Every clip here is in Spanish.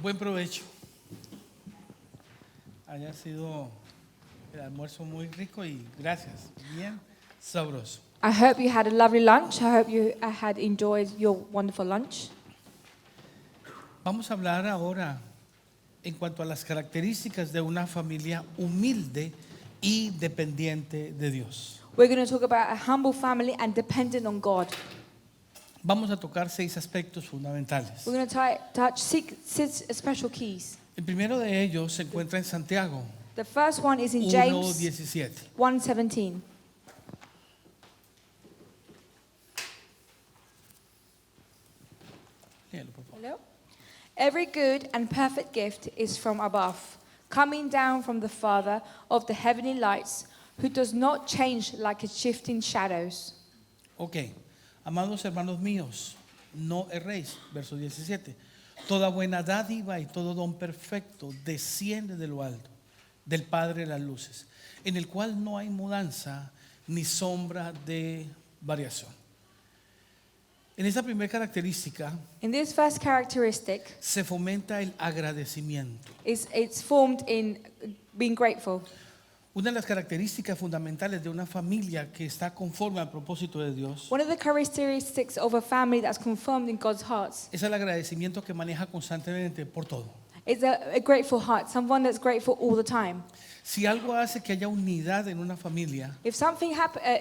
Buen provecho. Haya sido el almuerzo muy rico y gracias. Bien sabroso. I hope you had a lovely lunch. I hope you had enjoyed your wonderful lunch. Vamos a hablar ahora en cuanto a las características de una familia humilde y dependiente de Dios. We're going to talk about a humble family and dependent on God. Vamos a tocar 6 aspectos fundamentales. We're going to touch six special keys. El primero de ellos se encuentra en Santiago The first one is in James 1:17. 1:17. Léelo, por favor. Hello? Every good and perfect gift is from above, coming down from the Father of the heavenly lights, who does not change like its shifting shadows. Ok, amados hermanos míos, no erréis, verso 17. Toda buena dádiva y todo don perfecto desciende de lo alto, del Padre de las luces, en el cual no hay mudanza ni sombra de variación. En esta primera característica In this first characteristic, se fomenta el agradecimiento. it's formed in being grateful. Una de las características fundamentales de una familia que está conforme al propósito de Dios One of the characteristics of a family that's confirmed in God's heart es el agradecimiento que maneja constantemente por todo. is a grateful heart, someone that's grateful all the time. Si algo hace que haya unidad en una familia, If something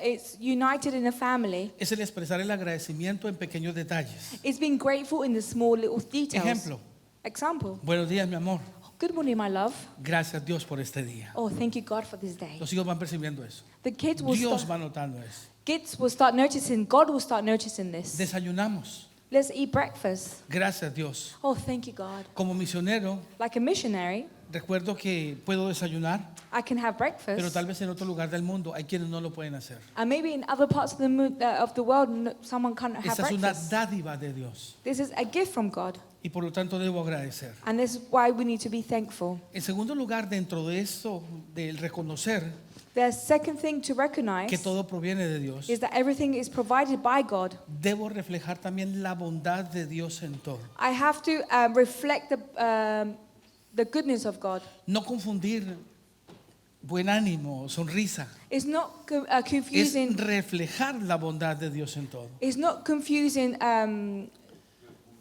it's united in a family, es el expresar el agradecimiento en pequeños detalles. it's being grateful in the small little details. Ejemplo, Example. buenos días, mi amor. Good morning, my love. Gracias Dios por este día. Oh, thank you, God, for this day. Los hijos van percibiendo eso. The kids will, Dios start, va notando eso. kids will start noticing, God will start noticing this. Desayunamos. Let's eat breakfast. Gracias Dios. Oh, thank you, God. Como misionero, Like a missionary, recuerdo que puedo desayunar, I can have breakfast. pero tal vez en otro lugar del mundo hay quienes no lo pueden hacer. And maybe in other parts of the world, someone can't have Esta es una breakfast. dádiva de Dios This is a gift from God. y por lo tanto debo agradecer. And this is why we need to be thankful. En segundo lugar, dentro de esto, del reconocer The second thing to que recognize todo proviene de Dios, is that everything is provided by God. debo reflejar también la bondad de Dios en todo. I have to reflect the goodness of God. No confundir buen ánimo, sonrisa. It's not Es confusing. reflejar la bondad de Dios en todo. It's not confusing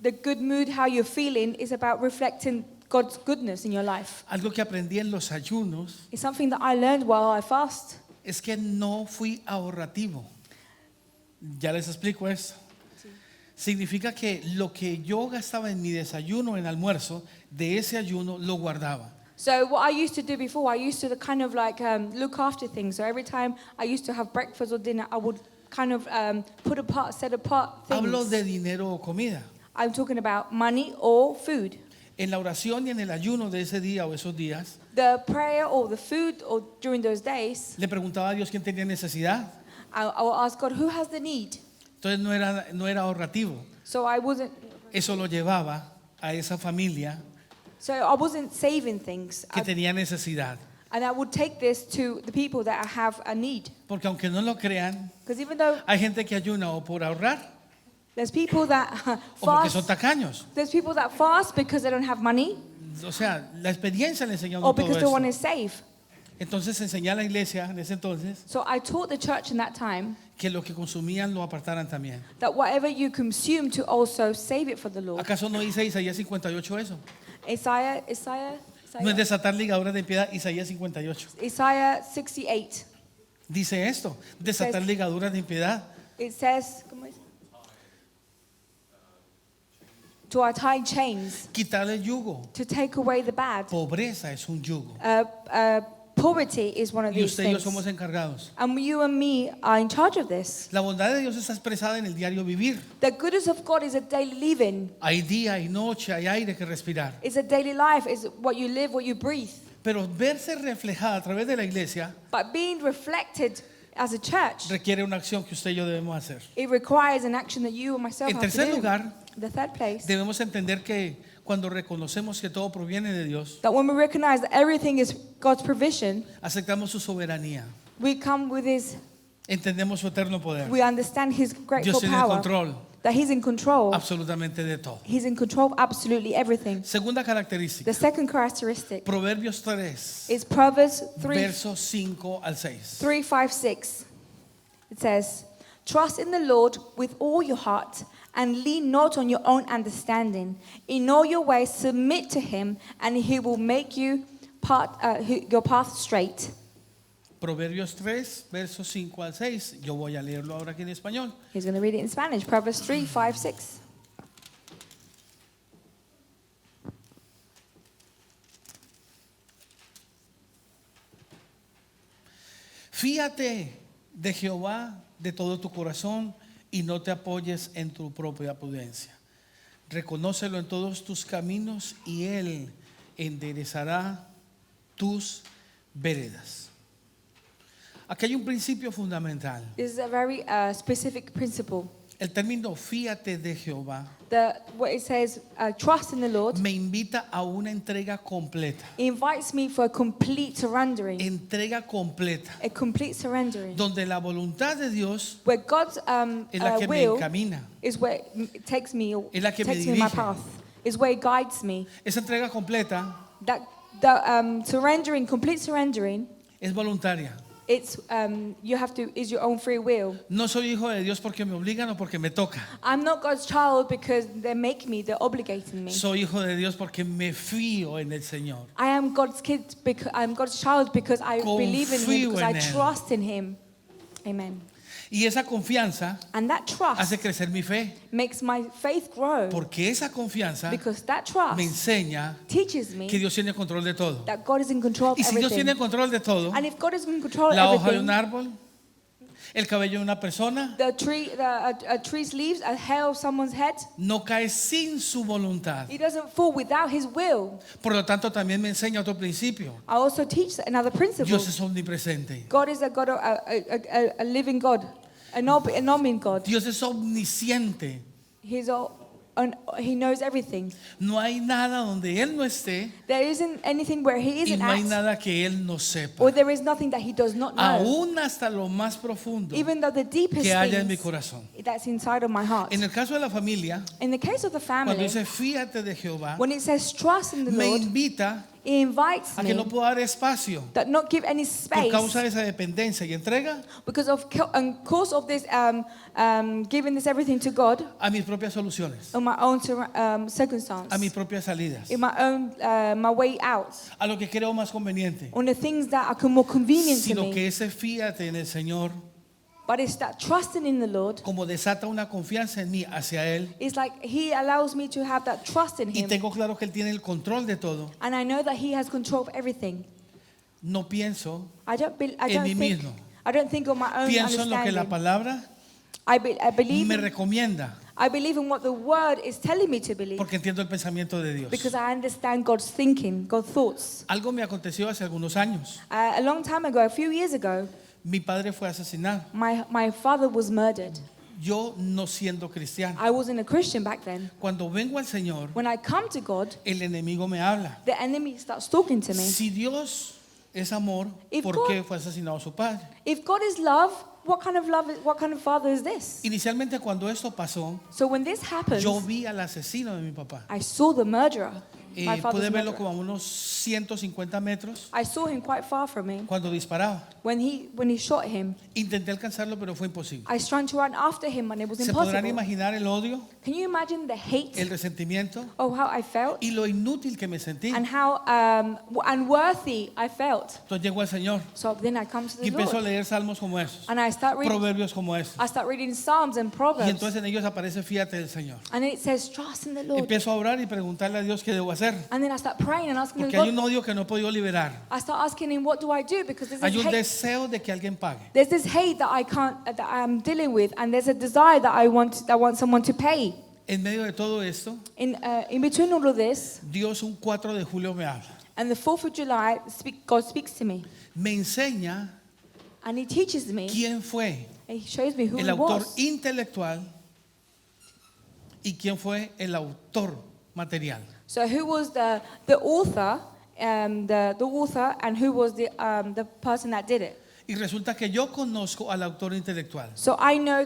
the good mood, how you're feeling. It's about reflecting God's goodness in your life. Algo que aprendí en los ayunos It's something that I learned while I fast. es que no fui ahorrativo. Ya les explico eso. Significa que lo que yo gastaba en mi desayuno, en almuerzo, de ese ayuno lo guardaba. So what I used to do before, I used to kind of like look after things. So every time I used to have breakfast or dinner, I would kind of set apart Hablo things. de dinero o comida. I'm talking about money or food. En la oración y en el ayuno de ese día o esos días, The prayer or the food or during those days, le preguntaba a Dios quién tenía necesidad. I will ask God, who has the need? Entonces no era ahorrativo. So I wasn't Eso lo llevaba a esa familia saving things. que tenía necesidad. And I would take this to the people that have a need. Porque aunque no lo crean, Because even though hay gente que ayuna o por ahorrar there's people that o porque son fast, tacaños. there's people that fast because they don't have money O sea, la experiencia le enseñó or todo because they want to eso. save. Entonces enseñé a la iglesia en ese entonces So I taught the church in that time que lo que consumían lo apartaran también. that whatever you consume to also save it for the Lord. ¿Acaso no dice Isaías 58 eso? Isaiah No es desatar ligaduras de impiedad, Isaías 58. Isaiah 68. Dice esto, desatar ligaduras de impiedad. It says, to untie chains, Quitar el yugo. to take away the bad. Pobreza es un yugo. Poverty is one of Y these usted y yo things. somos encargados. And you and me are in charge of this. La bondad de Dios está expresada en el diario vivir. The goodness of God is a daily living. Hay día, hay noche, hay aire que respirar. It's a daily life. It's what you live, what you breathe. Pero verse reflejada a través de la iglesia But being reflected as a church, requiere una acción que usted y yo debemos hacer. it requires an action that you and myself En have to tercer do. lugar, The third place, debemos entender que cuando reconocemos que todo proviene de Dios, that when we recognize that everything is God's provision, aceptamos su soberanía, we come with His, entendemos su eterno poder. we understand His grateful Dios tiene el power. control. that He's in control. absolutamente de todo. He's in control of absolutely everything. Segunda característica, The second characteristic Proverbios 3, is Proverbs 3, versos 5 al 6. 3, 5, 6. It says, "Trust in the Lord with all your heart and lean not on your own understanding. In all your ways submit to Him, and He will make your path straight." Proverbios 3, versos 5 al 6. Yo voy a leerlo ahora aquí en español. He's going to read it in Spanish. Proverbs 3, 5, 6. Fíate de Jehová de todo tu corazón y no te apoyes en tu propia prudencia. Reconócelo en todos tus caminos y Él enderezará tus veredas. Aquí hay un principio fundamental. This is a very specific principle. El término fíate de Jehová What it says, trust in the Lord, me invita a una entrega completa. invites me for a complete surrendering. Entrega completa. A complete surrendering. Donde la voluntad de Dios Where God's es la que me will encamina. is where it takes me, Es la que me takes me my dirige. path. Is where it guides me. Esa entrega completa That surrendering, complete surrendering, es voluntaria. it's is your own free will. No soy hijo de Dios porque me obligan o porque me toca. I'm not God's child because they make me, they're obligating me. Soy hijo de Dios porque me fío en el Señor. I am God's kid because I'm God's child because I believe in Him, Confío because en I Él. trust in Him. Amen. Y esa confianza And that trust hace crecer mi fe. makes my faith grow, Porque esa confianza because that trust me enseña teaches que me Dios tiene control de todo. that God is in control of Y si Dios everything. tiene control de todo, And if God is in control of la hoja de un everything, árbol, el cabello de una persona, a tree's leaves, a hair of someone's head, no cae sin su voluntad. it doesn't fall without His will. Por lo tanto, también me enseña otro principio. I also teach another principle. Dios es omnipresente. God is a God, a living God, an omniscient God. Dios es omnisciente. He knows everything. No hay nada donde Él no esté There isn't anything where He y isn't no hay at, nada que Él no sepa. or there is nothing that He does not know. Aún hasta lo más profundo Even though the deepest que haya en mi things corazón. that's inside of my heart. En el caso de la familia, In the case of the cuando family, dice fíate de Jehová, when it says trust in the me Lord, invita it invites a que no me puedo dar espacio that not give any por space causa de esa dependencia y entrega because of cause of this giving this everything to God a mis propias soluciones, on my own circumstance, a mis propias salidas, in my own my way out, a lo que creo más conveniente, on the things that are more convenient to sino me. que ese fíate en el Señor But it's that trusting in the Lord. como desata una confianza en mí hacia Él It's like He allows me to have that trust in y Him, tengo claro que Él tiene el control de todo. and I know that He has control of everything. No pienso, I don't En mí mismo. think on my own pienso en lo que la understanding. palabra I me recomienda believe in what the Word is telling me to believe, porque entiendo el pensamiento de Dios. because I understand God's thinking, God's thoughts. Algo me aconteció hace algunos años. A long time ago, a few years ago, Mi padre fue asesinado. my father was murdered. Yo no siendo cristiano. I wasn't a Christian back then. Cuando vengo al Señor, When I come to God, el enemigo me habla. the enemy starts talking to me. Si Dios es amor, If ¿por God- qué fue asesinado su padre? If God is love, what kind of father is this? Inicialmente cuando esto pasó, So when this happens, yo vi al asesino de mi papá. I saw the murderer, my Pude father's verlo murderer. como a unos 150 metros I saw him quite far from me. cuando disparaba. When he shot him, Intenté alcanzarlo, pero fue imposible. I was trying to run after him and it was ¿Se podrán impossible. imaginar el odio, Can you imagine the hate el resentimiento of how I felt y lo inútil que me sentí? and how unworthy I felt? Entonces llego al Señor So then I come to y the empiezo a Lord leer salmos como esos, and I start reading. proverbios como esos. I start reading Psalms and Y Proverbs, entonces en ellos aparece fíate del Señor. and then it says trust in the Lord. Empiezo a orar y preguntarle a Dios qué debo hacer. And then I start praying and asking him, Porque hay un God, odio que no he podido liberar. I start asking him, what do I do? Because Hay un hate. deseo de que alguien pague. There's this hate that I can't, that I'm dealing with, and there's a desire that I want someone to pay. En medio de todo esto, In between all of this, Dios un 4 de julio me habla. and the 4th of July, God speaks to me, Me enseña and He teaches me, quién fue and He shows me who el He autor was, intelectual y quién fue el autor material. so who was the author, the author, and who was the person that did it. Y resulta que yo conozco al autor intelectual. So I know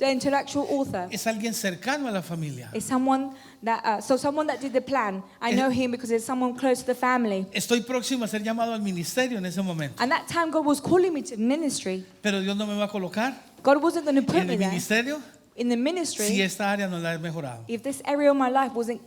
The intellectual author es alguien cercano a la familia. is someone that, someone that did the plan. I know him because it's someone close to the family. Estoy próximo a ser llamado al ministerio en ese momento. And that time God was calling me to the ministry. Pero Dios no me va a colocar God wasn't going to put en me el there ministerio in the ministry si esta área no la he mejorado. if this area of my life wasn't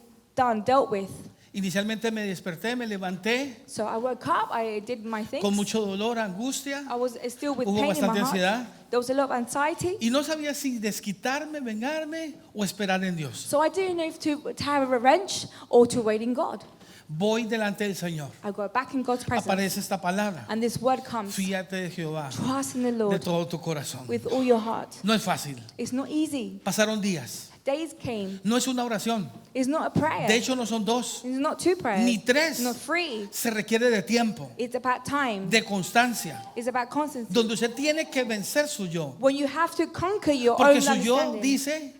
dealt with. Inicialmente me desperté, me levanté So I woke up, I did my things. con mucho dolor, angustia, I was still with hubo pain in my bastante heart. ansiedad There was a lot of anxiety. y no sabía si desquitarme, vengarme o esperar en Dios. So I didn't know if to have a revenge or to wait in God. Voy delante del Señor. I go back in God's presence. Aparece esta palabra. And this word comes. Fíate de Jehová Trust in the de Lord todo tu corazón. with all your heart. No es fácil. It's not easy. Pasaron días. Days came. No es una oración. It's not a prayer. De hecho, no son dos It's not two prayers. ni tres. Not three. Se requiere de tiempo, It's about time. de constancia, It's about constancy. donde usted tiene que vencer su yo. When you have to conquer your Porque own su yo understanding. dice,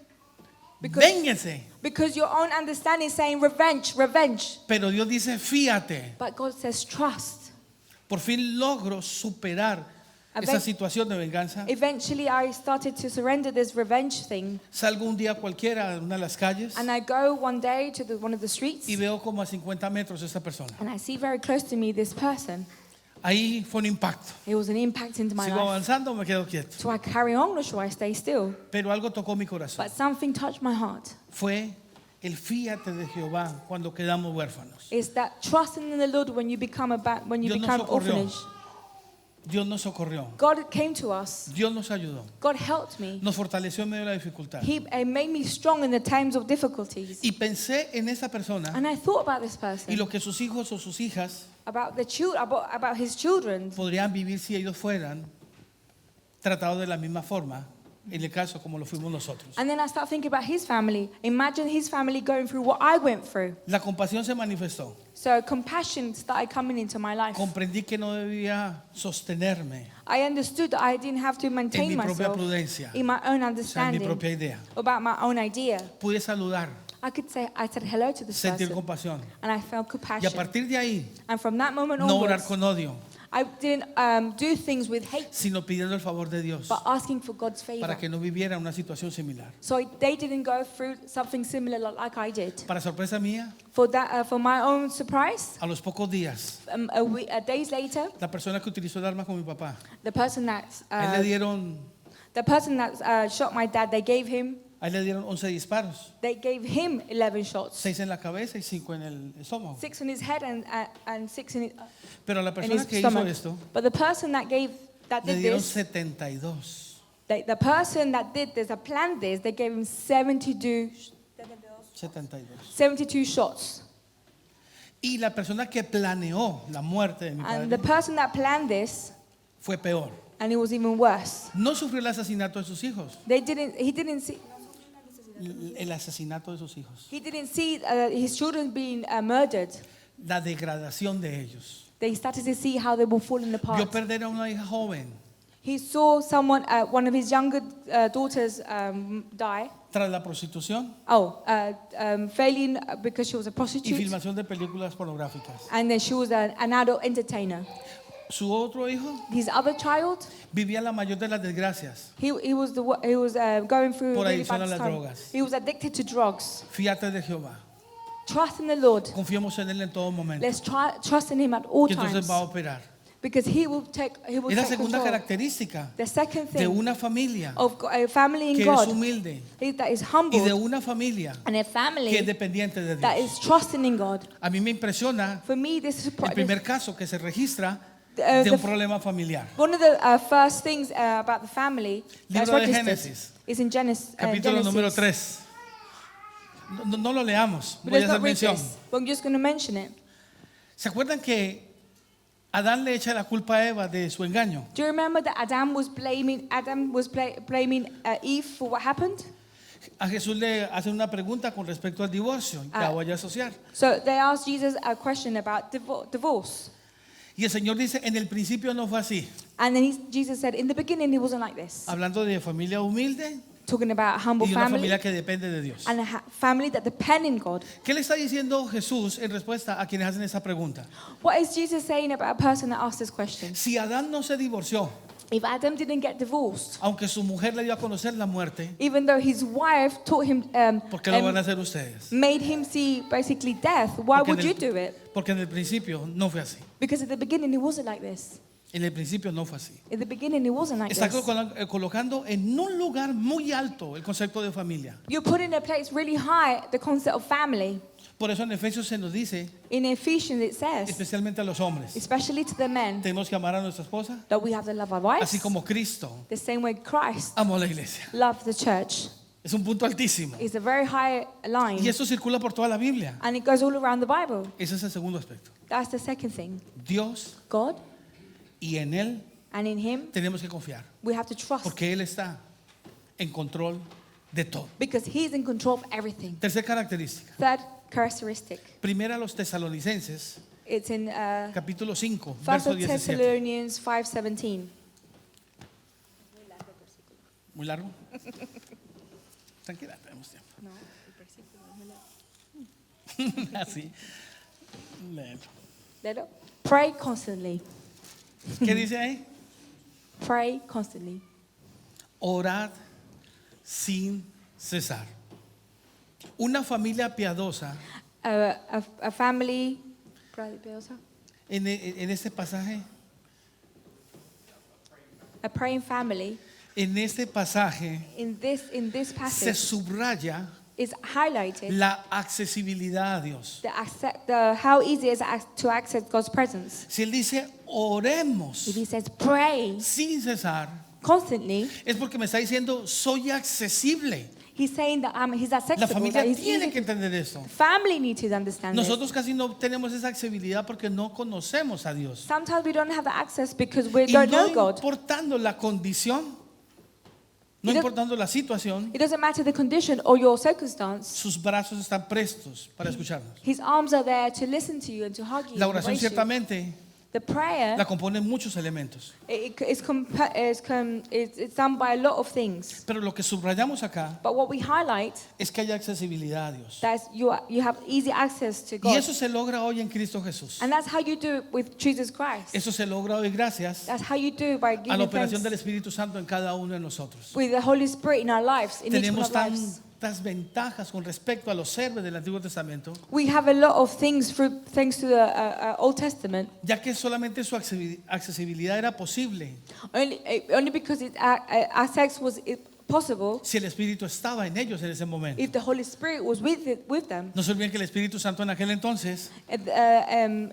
Because, vénganse. because your own understanding is saying revenge, revenge. Pero Dios dice, fíate. But God says trust. Por fin logro superar esa situación de venganza. Eventually I started to surrender this revenge thing. Salgo un día cualquiera a una de las calles And I go one day to one of the streets. y veo como a 50 metros esta persona. And I see very close to me this person. Ahí fue un impacto. It was an impact into my Sigo life. avanzando o me quedo quieto. So I carry on or should I stay still? Pero algo tocó mi corazón. But something touched my heart. Fue el fíate de Jehová cuando quedamos huérfanos. It's that trusting in the Lord when you become Dios nos become socorrió. orphanage. Dios nos socorrió. God came to us. Dios nos ayudó. God helped me. Nos fortaleció en medio de la dificultad. He made me strong in the times of difficulties. Y pensé en esa persona And I thought about this y person, lo que sus hijos o sus hijas about the about his children. podrían vivir si ellos fueran tratados de la misma forma, en el caso como lo fuimos nosotros. And then I start thinking about his family. Imagine his family going through what I went through. La compasión se manifestó. So compassion started coming into my life. Comprendí que no debía sostenerme I understood that I didn't have to en maintain mi propia myself prudencia, in my own o sea, en mi understanding propia idea. about my own idea. Pude saludar, I said hello to this sentir person, compasión. and I felt Y a compassion. partir de ahí, And from that moment no orar onwards, con odio, I didn't do things with hate, sino pidiendo el favor de Dios but asking for God's favor. para que no viviera una situación similar. So they didn't go through something similar like I did. Para sorpresa mía, For my own surprise, a los pocos días, days later, la persona que utilizó el arma con mi papá, the person that a él le dieron, shot my dad, they gave him 11 disparos, 11 shots, 6 en la cabeza y 5 en el estómago. 6 in his head and 6 in Pero la his persona que hizo stomach. esto, But the person that le did dieron this, 72. the person that did this, that planned this, they gave him 72 shots. Y la persona que planeó la muerte de mi And the padre person that planned this, fue peor. and it was even worse. No sufrió el asesinato de sus hijos, He didn't el asesinato de sus hijos, see his children being murdered. la degradación de ellos. They started to see how they were falling Vio apart. perder a una hija joven He saw one of his younger daughters die. tras la prostitución Failing because she was a y prostitute, filmación de películas pornográficas. and then she was an adult entertainer. Su otro hijo His other child, vivía la mayor de las desgracias. he was going through Por really adicción bad a las time. drogas. He was addicted to drugs. Fíate de Jehová. Trust in the Lord. Confiemos en Él en todo momento. Let's trust in Him at all Que entonces times, va a operar. because He will take Es la segunda control. característica The second de thing una familia of a family in que es God humilde that is y humble, de una familia and a que es family dependiente de that Dios. is trusting in God. A mí me impresiona For me, this is el primer caso que se registra the de un problema familiar. one of the first things about the family that's Libro de registered Génesis, is in Genesis. capítulo número Genesis. 3. No lo leamos, But voy a let's hacer not read mención. this. But I'm just going to mention it. ¿Se acuerdan que Adán le echa la culpa a Eva de su engaño? Do you remember that Adam was blaming Eve for what happened? A Jesús le hace una pregunta con respecto al divorcio, que la voy a asociar. So they asked Jesus a question about divorce. Y el Señor dice, en el principio no fue así. And then Jesus said, in the beginning, it wasn't like this. Hablando de familia humilde Talking about a humble y de una family familia que depende de Dios. and a family that depend in God. ¿Qué le está diciendo Jesús en respuesta a quienes hacen esa pregunta? What is Jesus saying about a person that asked this question? Si Adán no se divorció, If Adam didn't get divorced, aunque su mujer le dio a conocer la muerte, even though his wife taught him, ¿por qué lo van a hacer ustedes? made him see basically death, why Porque would en you el- do it? Porque en el principio no fue así. Because at the beginning it wasn't like this. En el principio no fue así. In the beginning it wasn't like Está this. colocando en un lugar muy alto el concepto de familia. You put in a place really high the concept of family. Por eso en Efesios se nos dice, In Ephesians it says, especialmente a los hombres, especially to the men, tenemos que amar a nuestra esposa, that we have to love our wives así como Cristo the same way Christ amó a la iglesia. loved the church. Es un punto altísimo. It's a very high line. Y eso circula por toda la Biblia. And it goes all around the Bible. Ese es el segundo aspecto. That's the second thing. Dios, God, y en Él and in Him, tenemos que confiar, we have to trust. porque Él está en control de todo. Because He's in control of everything. Tercera característica. Third characteristic. Primera a los tesalonicenses, It's in capítulo 5, 1 verso 17. Thessalonians 5:17. ¿Muy largo? Tranquila, tenemos tiempo. Así. Léelo. Léelo. Pray constantly. ¿Qué dice ahí? Pray constantly. Orad sin cesar. Una familia piadosa, A family. en este pasaje, A praying family. en este pasaje In this se passage subraya is highlighted la accesibilidad a Dios. how easy it is to access God's presence. Si Él dice oremos If He says pray sin cesar, constantly, es porque me está diciendo soy accesible. He's saying that He's La accessible. familia That he's tiene easy que entender esto. Family need to understand this. Nosotros casi no tenemos esa accesibilidad porque no conocemos a Dios. Sometimes we don't have the access because we Y don't no know God. importando la condición, no It does- importando la situación, It doesn't matter the condition or your circumstance. sus brazos están prestos para escucharnos. His arms are there to listen to you and to hug you. La and oración embrace you. ciertamente The prayer, la componen muchos elementos. it's done by a lot of things. Pero lo que subrayamos acá But what we highlight es que haya accesibilidad a Dios. that you have easy access to Y God. eso se logra hoy en Cristo Jesús. And that's how you do it with Jesus Christ. Eso se logra hoy gracias That's how you do it by a la giving operación thanks del Espíritu Santo en cada uno de nosotros. with the Holy Spirit in our lives, in each one Tenemos of our lives. tantas ventajas con respecto a los héroes del Antiguo Testamento, We have a lot of things thanks to the Old Testament, ya que solamente su accesibilidad era posible only because access was possible si el Espíritu estaba en ellos en ese momento. if the Holy Spirit was with them. No se olviden que el Espíritu Santo en aquel entonces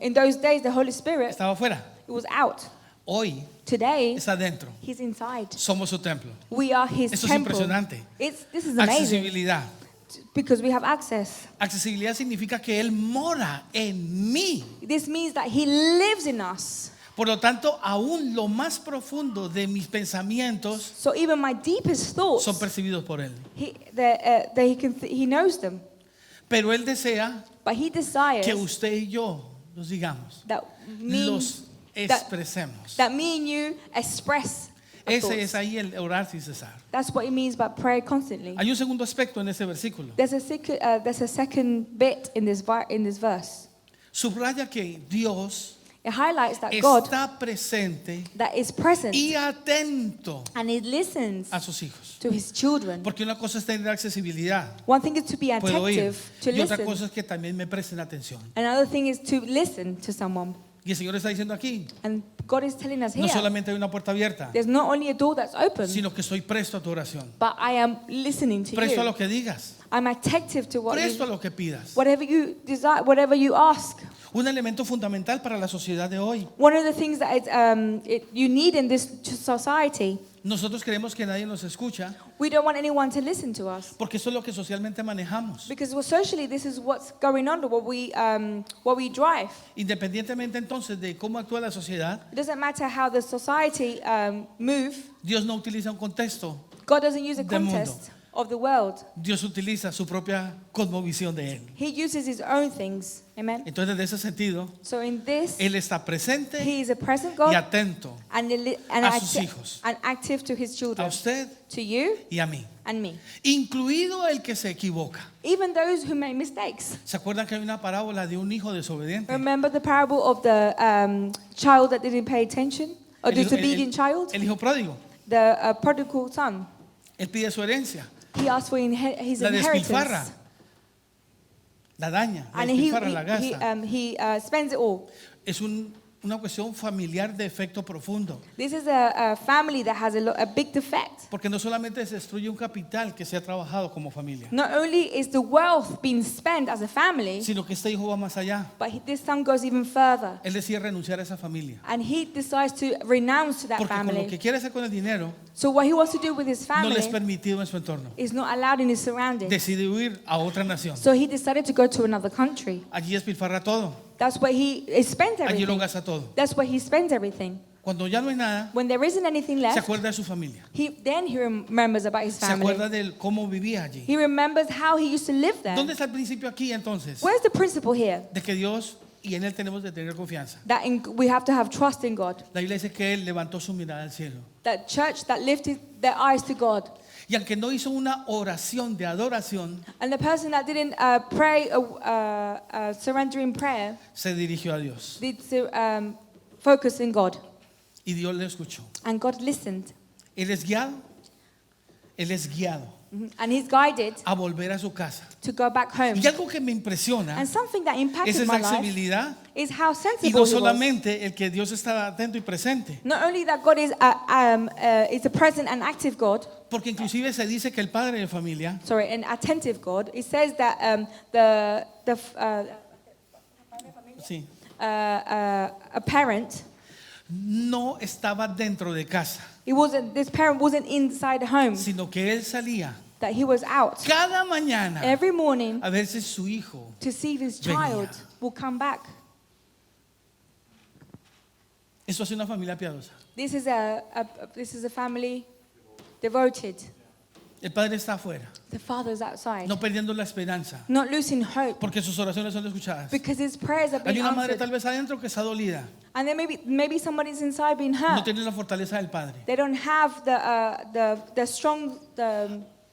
In those days, the Holy Spirit estaba afuera. was out. Hoy Today, está adentro. He's inside. Somos su templo. We are His Esto es temple. impresionante. This is amazing Accesibilidad. because we have access. Accesibilidad significa que Él mora en mí. This means that He lives in us. Por lo tanto, aún lo más profundo de mis pensamientos So even my deepest thoughts, son percibidos por Él. He knows them. Pero Él desea But He desires que usted y yo los digamos, that me, los expresemos. that me and you express our Ese thoughts. es ahí el orar sin cesar. That's what it means by prayer constantly. Hay un segundo aspecto en ese versículo. There's a second bit in this verse. Subraya que Dios It highlights that God está presente that is present y atento and He listens a sus hijos. to His children. Porque una cosa es tener accesibilidad, One thing is to be puedo oír, attentive, to y otra listen. cosa es que también me presten atención. Another thing is to listen to someone. Y el Señor está diciendo aquí, And God is telling us no here, solamente hay una puerta abierta, there's not only a door that's open, sino que estoy presto a tu oración, but I am listening to presto a you. lo que digas, I'm attentive to presto a you, lo que pidas. whatever you desire, whatever you ask. Un elemento fundamental para la sociedad de hoy. One of the things that you need in this society, Nosotros creemos que nadie nos escucha we don't want anyone to listen to us. porque eso es lo que socialmente manejamos. Because socially, this is what's going on, what we drive. Independientemente entonces de cómo actúa la sociedad, It doesn't matter how the society move. Dios no utiliza un contexto, God doesn't use a Del mundo. contest of the world. Dios utiliza su propia cosmovisión de Él. He uses His own things. Amen. Entonces, de ese sentido, So in this, Él está presente He is a present y God atento a sus hijos, and active to His a children, usted to you y a mí, and me, incluido el que se equivoca. even those who make mistakes. ¿Se acuerdan que hay una parábola de un hijo desobediente? Remember the parable of the child that didn't pay attention? A El hijo- disobedient child? el hijo pródigo. The prodigal son. Él pide su herencia, He asked for his la despilfarra, inheritance. la daña, la And despilfarra, la gasta. he spends it all. Es una cuestión familiar de efecto profundo. This is a family that has a big defect. Porque no solamente se destruye un capital que se ha trabajado como familia, Not only is the wealth being spent as a family, sino que este hijo va más allá. but this son goes even further. Él decide renunciar a esa familia. And he decides to renounce to that Porque con lo que family. quiere hacer con el dinero So what he wants to do with his no le es family permitido en su entorno. is not allowed in his surroundings. Decide huir a otra nación. So he decided to go to another country. Allí despilfarra todo. That's where he spends Allí lo everything. gasta todo. That's where he spends everything. Cuando ya no hay nada, When there isn't anything se left, acuerda de su familia. he remembers about his Se family. acuerda de cómo vivía allí. He remembers how he used to live there. ¿Dónde está el principio aquí entonces? Where's the principle here? De que Dios y en Él tenemos de tener confianza. That we have to have trust in God. La Biblia dice que Él levantó su mirada al cielo. That church that lifted their eyes to God. Y aunque no hizo una oración de adoración, And the person that didn't pray surrendering prayer se dirigió a Dios. did focus in God. Y Dios le escuchó. And God listened. Él es guiado. Él es guiado And he's guided a volver a su casa. to go back home. Y algo que me impresiona And something that es impacted esa my life accesibilidad. is how Y sensible no he was. solamente el que Dios está atento y presente. Not only that God is a present and active God, Porque inclusive se dice que el padre de familia an attentive God. It says that sí, a parent, no estaba dentro de casa, this parent wasn't inside the home, sino que él salía that he was out cada mañana every morning a ver si su hijo. to see if his Venía. child will come back. Eso hace una familia piadosa. This is a family devoted. El padre está afuera, The father's outside, no perdiendo la esperanza, not losing hope, porque sus oraciones son escuchadas. because his prayers have Hay been una madre answered. tal vez adentro que está dolida, And then maybe somebody's inside being no hurt. tiene la fortaleza del padre. They don't have the strong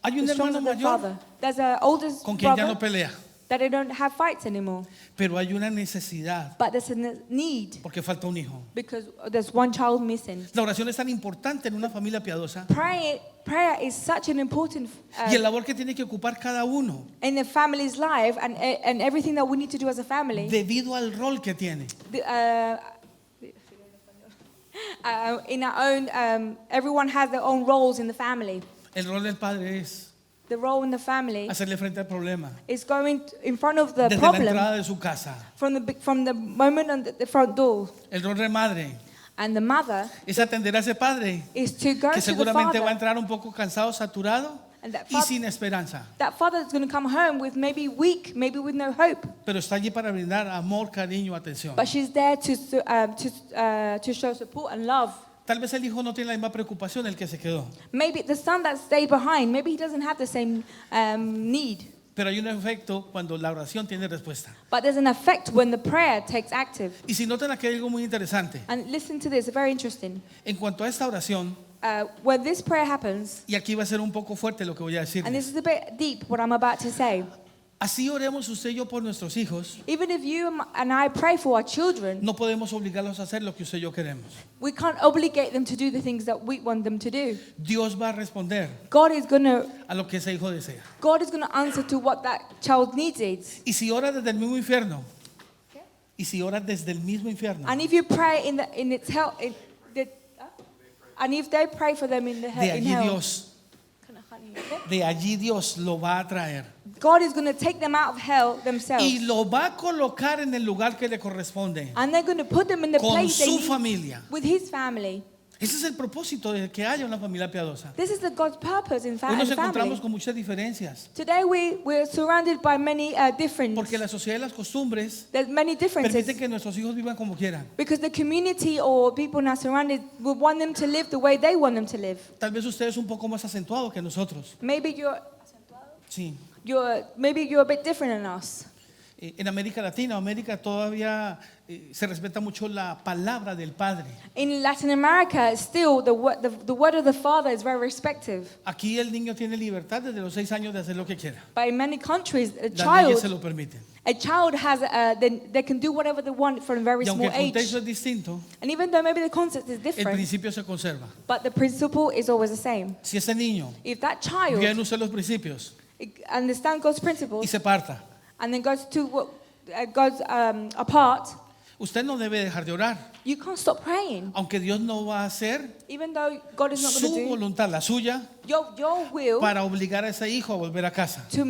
Hay un the strength hermano of the mayor father. There's an oldest con quien ya no brother pelea, that they don't have fights anymore. pero hay una necesidad But there's a need porque falta un hijo. because there's one child missing. La oración es tan importante en una familia piadosa Prayer is such an important y el labor que tiene que ocupar cada uno in the family's life and everything that we need to do as a family. debido al rol que tiene. In our own, everyone has their own roles in the family. El rol del padre es The role in the family hacerle frente al problema is going in front of the desde la problem entrada de su casa. from the moment on the front door. El rol de madre And the mother es atender a ese padre is to go que to the seguramente va a father. entrar un poco cansado, saturado And that y sin esperanza, That father is going to come home with maybe weak, maybe with no hope. pero está allí para brindar amor, cariño, atención. But she's there to show support and love. Tal vez el hijo no tiene la misma preocupación el que se quedó, Maybe the son that stayed behind, maybe he doesn't have the same need. pero hay un efecto cuando la oración tiene respuesta. But there's an effect when the prayer takes active. Y si notan aquí hay algo muy interesante, And listen to this, very interesting. en cuanto a esta oración, When this prayer happens, y aquí va a ser un poco fuerte lo que voy a decir. and this is a bit deep what I'm about to say. Así oremos usted y yo por nuestros hijos, Even if you and I pray for our children, no podemos obligarlos a hacer lo que usted y yo queremos. we can't obligate them to do the things that we want them to do. Dios va a responder God is going a lo que ese hijo desea. to answer to what that child needs. Y si ora desde el mismo infierno, y si ora desde el mismo infierno, And if you pray in its hell, and if they pray for them in the de hell, in allí hell, Dios, de allí Dios lo va a traer God is going to take them out of hell themselves, y lo va a colocar en el lugar que le corresponde and they're going to put them in the con place they su need familia. with His family. Ese es el propósito de que haya una familia piadosa. This is the God's purpose in Hoy nos family. encontramos con muchas diferencias Today we're surrounded by many different. porque la sociedad y las costumbres There's many differences permiten que nuestros hijos vivan como quieran. because the community or people now surrounded will want them to live the way they want them to live. Tal vez usted es un poco más acentuado que nosotros. Maybe Sí. maybe you're a bit different than us. En América Latina, América todavía se respeta mucho la palabra del Padre. In Latin America, still the word of the Father is very respected. Aquí el niño tiene libertad desde los 6 años de hacer lo que quiera. But in many countries, Las leyes se lo permiten. a child has they can do whatever they want from a very Y aunque small el age. contexto es distinto, And even though maybe the concept is el different, principio se conserva. but the principle is always the same. Si ese niño If that bien child usa los principios understands God's y principles se parta, and then goes apart, usted no debe dejar de orar. you can't stop praying. Aunque Dios no va a hacer Even though God is not su going to do voluntad, la suya, your will para obligar a ese hijo a volver a casa. to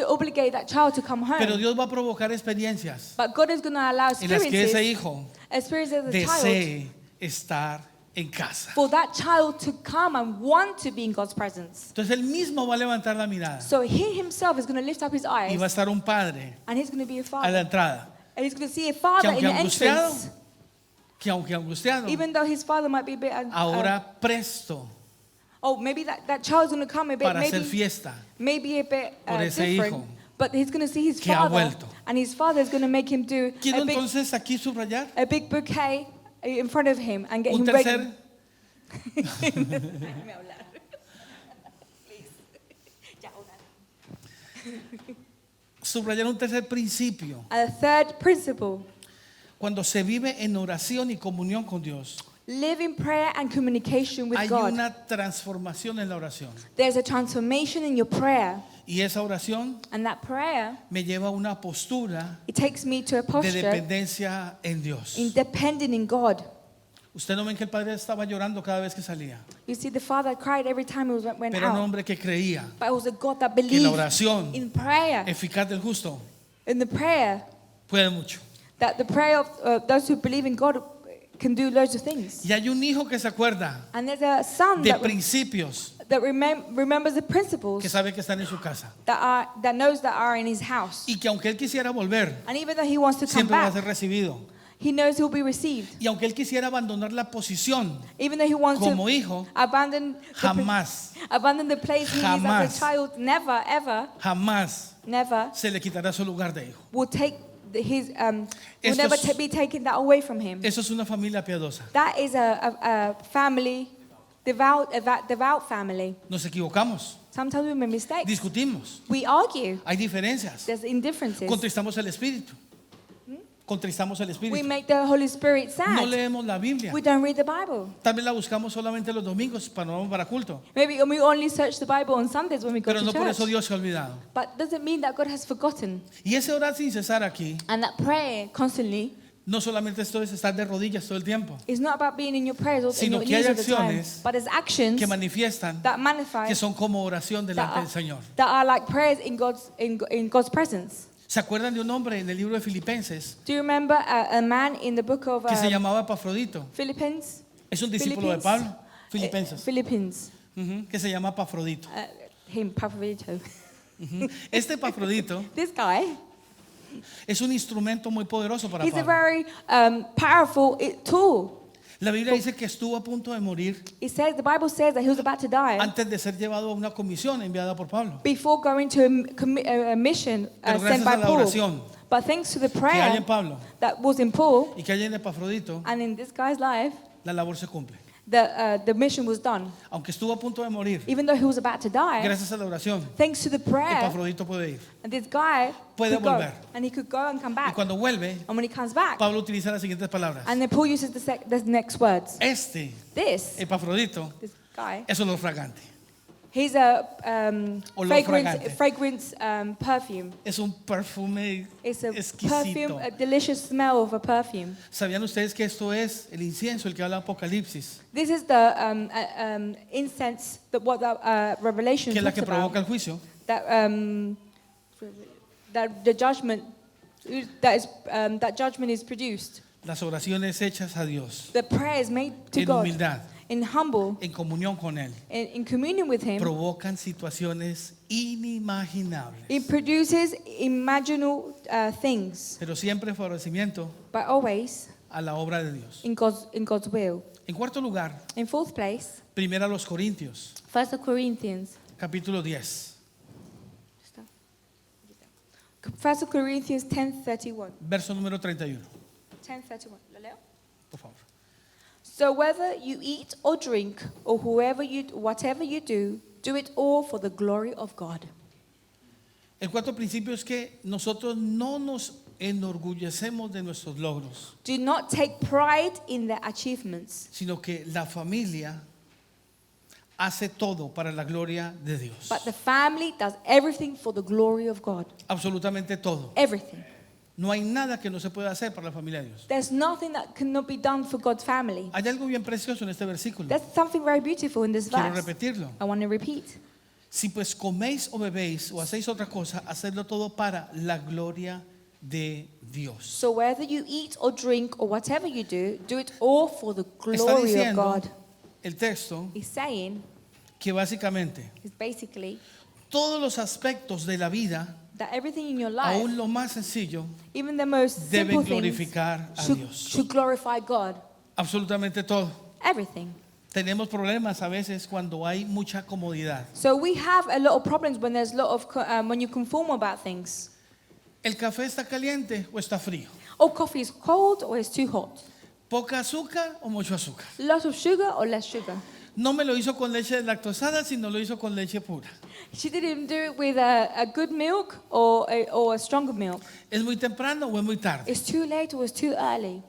obligate that child to come home. Pero Dios va a provocar experiencias But God is going to allow en las que ese experiences hijo of the child desee estar en casa. for that child to come and want to be in God's presence. Entonces él mismo va a levantar la mirada So he himself is going to lift up his y va a eyes estar un padre and he's going to be a a la father. entrada And he's going to see a father in the entrance. que aunque angustiado, Even though his father might be a bit ahora presto maybe that child's going to come a bit para hacer maybe fiesta maybe a bit por ese different, hijo but he's going to see his que ha father vuelto. and his father is going to make him do Quiero entonces aquí subrayar a big bouquet in front of him and get un him ready. tercer subrayar un tercer principio. A third principle, Cuando se vive en oración y comunión con Dios, live in prayer and communication with hay God. una transformación en la oración. There's a transformation in your prayer, Y esa oración and that prayer, me lleva a una postura it takes me to a de posture dependencia en Dios. in depending in God. Usted no ven que el padre estaba llorando cada vez que salía, You see, the father cried every time he went pero era un out, hombre que creía but it was a God that que la believed oración in prayer, eficaz del justo in the prayer, puede mucho. that the prayer of those who believe in God can do loads of things. Y hay un hijo que se acuerda And there's a son de that, principios remembers the principles que sabe que están en su casa that knows that are in his house. y que aunque él quisiera volver, And even though he wants to come siempre va a back, ser recibido. he knows he'll be received. Y aunque él quisiera abandonar la posición Even though he wants como to hijo, abandon jamás, the place he is Jamás. as a child, never, ever, jamás never se le quitará su lugar de hijo. will take his will Esto never es- be taken that away from him. Eso es una familia piadosa. That is a family, devout family. Nos equivocamos, Sometimes we make mistakes. discutimos, We argue. hay diferencias, There's indifferences. contristamos el espíritu. Contristamos el We espíritu. make the Holy Spirit No sad. leemos la Biblia. We don't read the Bible. Tal vez la buscamos solamente los domingos para no vamos para culto. Maybe we only search the Bible on Sundays when we go Pero to no por eso church. Dios se ha olvidado. But doesn't mean that God has forgotten. Y ese orar sin cesar aquí, And that prayer constantly no solamente esto es estar de rodillas todo el tiempo, is not about being in your prayers or in Sino your que hay knees all the time. acciones But there's actions que manifiestan that que manifest son como oración delante del Señor. that are like prayers in God's presence. ¿Se acuerdan de un hombre en el libro de Filipenses Do you remember a man in the book of que se llamaba Epafrodito? Philippines? Es un discípulo de Pablo, Filipenses, Philippines. que se llama Epafrodito. Him, Papavito. Este Epafrodito This guy, es un instrumento muy poderoso para he's a Pablo. very powerful tool. La Biblia dice que estuvo a punto de morir It says, the Bible says that he was about to die antes de ser llevado a una comisión enviada por Pablo. before going to a mission Pero sent gracias by a la Paul. oración But thanks to the que hay prayer en Pablo that was in Paul y que hay en Epafrodito, and in this guy's life, la labor se cumple. the mission was done. Aunque estuvo a punto de morir, Even though he was about to die, gracias a la oración, thanks to the prayer, Epafrodito puede ir. and this guy Puede could go, volver. and he could go and come Y back. cuando vuelve, And when he comes back, Pablo utiliza las siguientes palabras. and then Paul uses the next words. Este This Epafrodito this guy, es olor fragante. he's a Olor fragante. fragrance perfume. Es un perfume It's a exquisito. perfume, a delicious smell of a perfume. ¿Sabían ustedes que esto es el incienso, el que habla Apocalipsis? This is the incense that what the Revelation Que es la talks que provoca about. el juicio. That the judgment that judgment is produced. Las oraciones hechas a Dios The prayers made to en God humildad, in humble, en comunión con Él, in communion with Him. provocan situaciones inimaginables. It produces imaginable things, Pero siempre favorecimiento but always a la obra de Dios. in God's will. En cuarto lugar, In fourth place, primero a los Corintios, 1 Corinthians. capítulo 10. 1 Corinthians 10:31. Verso número 31. 10:31. ¿Lo leo? Por favor. So whether you eat or drink or whatever you do it all for the glory of God. El cuarto principio es que nosotros no nos enorgullecemos de nuestros logros, Do not take pride in their achievements, sino que la familia hace todo para la gloria de Dios. but the family does everything for the glory of God. Absolutamente todo. Everything. No hay nada que no se pueda hacer para la familia de Dios. There's nothing that cannot be done for God's family. Hay algo bien precioso en este versículo. There's something very beautiful in this Quiero verse. repetirlo. I want to repeat. Si pues coméis o bebéis o hacéis otra cosa, hacedlo todo para la gloria de Dios. So whether you eat or drink or whatever you do it all for the Está glory of diciendo God. el texto He's saying, que básicamente is basically todos los aspectos de la vida, that everything in your life, aún lo más sencillo, even the most deben simple things, glorificar a should, Dios. should glorify God. Absolutamente todo. Everything. Tenemos problemas a veces cuando hay mucha comodidad. So we have a lot of problems when there's a lot of when you conform about things. ¿El café está caliente o está frío? Oh, coffee is cold or it's too hot. ¿Poca azúcar o mucho azúcar? Lot of sugar or less sugar. No me lo hizo con leche lactosada, sino lo hizo con leche pura. She didn't do it with a good milk or a stronger milk. ¿Es muy temprano o es muy tarde? It's too late or it's too early.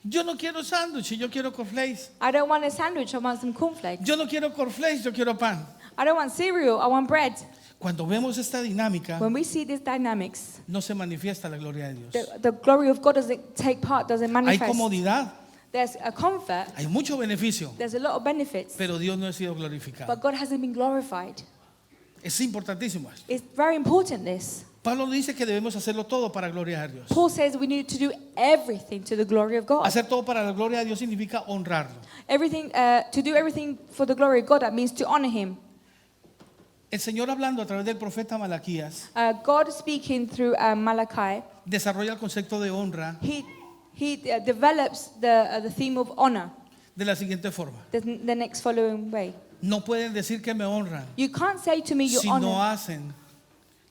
Yo no quiero sándwich, yo quiero cornflakes. I don't want a sandwich, I want some cornflakes. Yo no quiero cornflakes, yo quiero pan. I don't want cereal, I want bread. Cuando vemos esta dinámica, When we see these dynamics, no se manifiesta la gloria de Dios. the glory of God doesn't take part, doesn't Hay manifest. comodidad, There's a comfort, hay mucho beneficio, there's a lot of benefits, pero Dios no ha sido glorificado. but God hasn't been glorified. Es importantísimo esto. It's very important this. Pablo dice que debemos hacerlo todo para gloria de Dios. Paul says we need to do everything to the glory of God. Hacer todo para la gloria de Dios significa honrarlo. Everything, to do everything for the glory of God, that means to honor Him. El Señor hablando a través del profeta Malaquías God speaking through Malachi, desarrolla el concepto de honra he develops the theme of honor de la siguiente forma. the next following way. No pueden decir que me honran You can't say to me you si honor. no hacen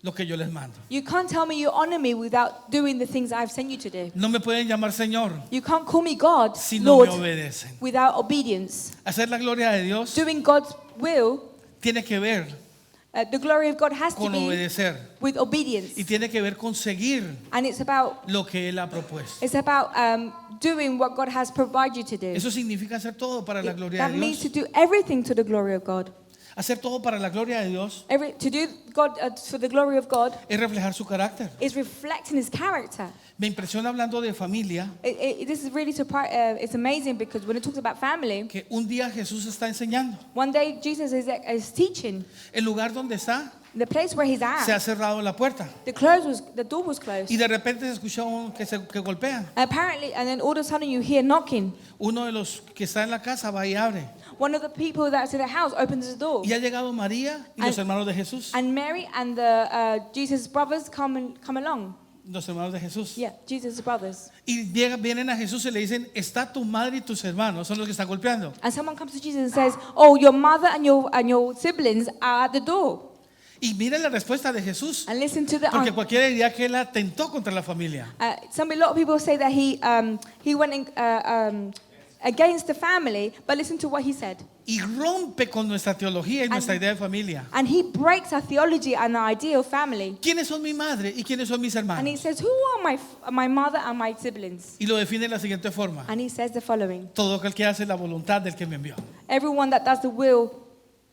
lo que yo les mando. You can't tell me you honor me without doing the things I've sent you to do. No me pueden llamar Señor You can't call me God, si no me Lord, obedecen. without obedience. Hacer la gloria de Dios Doing God's will, tiene que ver the glory of God has to con be obedecer with obedience. y tiene que ver con seguir And it's about lo que Él ha propuesto. doing what God has provided you to do. Eso significa hacer todo para la gloria That de means to Dios. do everything to the glory of God. Hacer todo para la gloria de Dios To do God for the glory of God es reflejar su carácter. is reflecting His character. Me impresiona hablando de familia This is really it's amazing because when it talks about family, que un día Jesús está enseñando. one day Jesus is teaching. El lugar donde está The place where He's se ha at, cerrado la puerta the door was closed. y de repente se escucha que golpean. Apparently, and then all of a sudden you hear knocking. Uno de los que está en la casa va y abre. One of the people that's in the house opens the door. Y ha llegado María y los hermanos de Jesús. And Mary and the Jesus' brothers come along. Los hermanos de Jesús. Yeah, Jesus' brothers. Y vienen a Jesús y le dicen, está tu madre y tus hermanos, son los que están golpeando. And someone comes to Jesus and says, "Oh, your mother and your siblings are at the door." Y miren la respuesta de Jesús. And listen to the Porque cualquiera diría que él atentó contra la familia. a lot of people say that he went against the family, but listen to what he said. Y rompe con nuestra teología y nuestra idea de familia. And he breaks our theology and our idea of family. ¿Quiénes son mi madre y quiénes son mis And he hermanos? says, "Who are my mother and my siblings?" Y lo define de la siguiente forma. And he says the following: Todo aquel que hace la voluntad del que me envió. everyone that does the will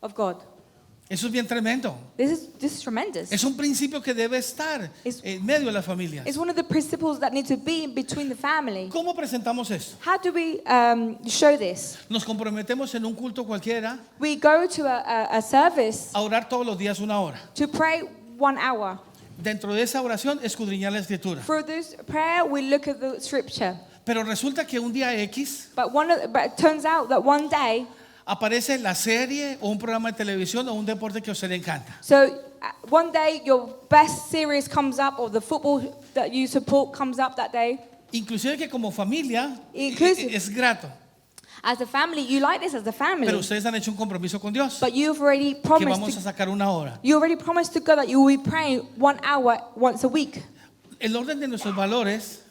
of God. Eso es bien tremendo. This is tremendous. Es un principio que debe estar en medio de las familias. It's one of the principles that need to be in between the family. ¿Cómo presentamos esto? How do we show this? Nos comprometemos en un culto cualquiera We go to a service a orar todos los días una hora. to pray 1 hour. Dentro de esa oración, escudriñar la escritura. Through this prayer, we look at the scripture. Pero resulta que un día X But it turns out that one day, aparece la serie o un programa de televisión o un deporte que a usted le encanta. one day your best series comes up or the football that you support comes up that day. Inclusive que como familia Inclusive. es grato. As a family, you like this as a family. Pero ustedes han hecho un compromiso con Dios. But you've already Que vamos a promised sacar una hora. to God that you will be praying 1 hour once a week. el orden de nuestros valores,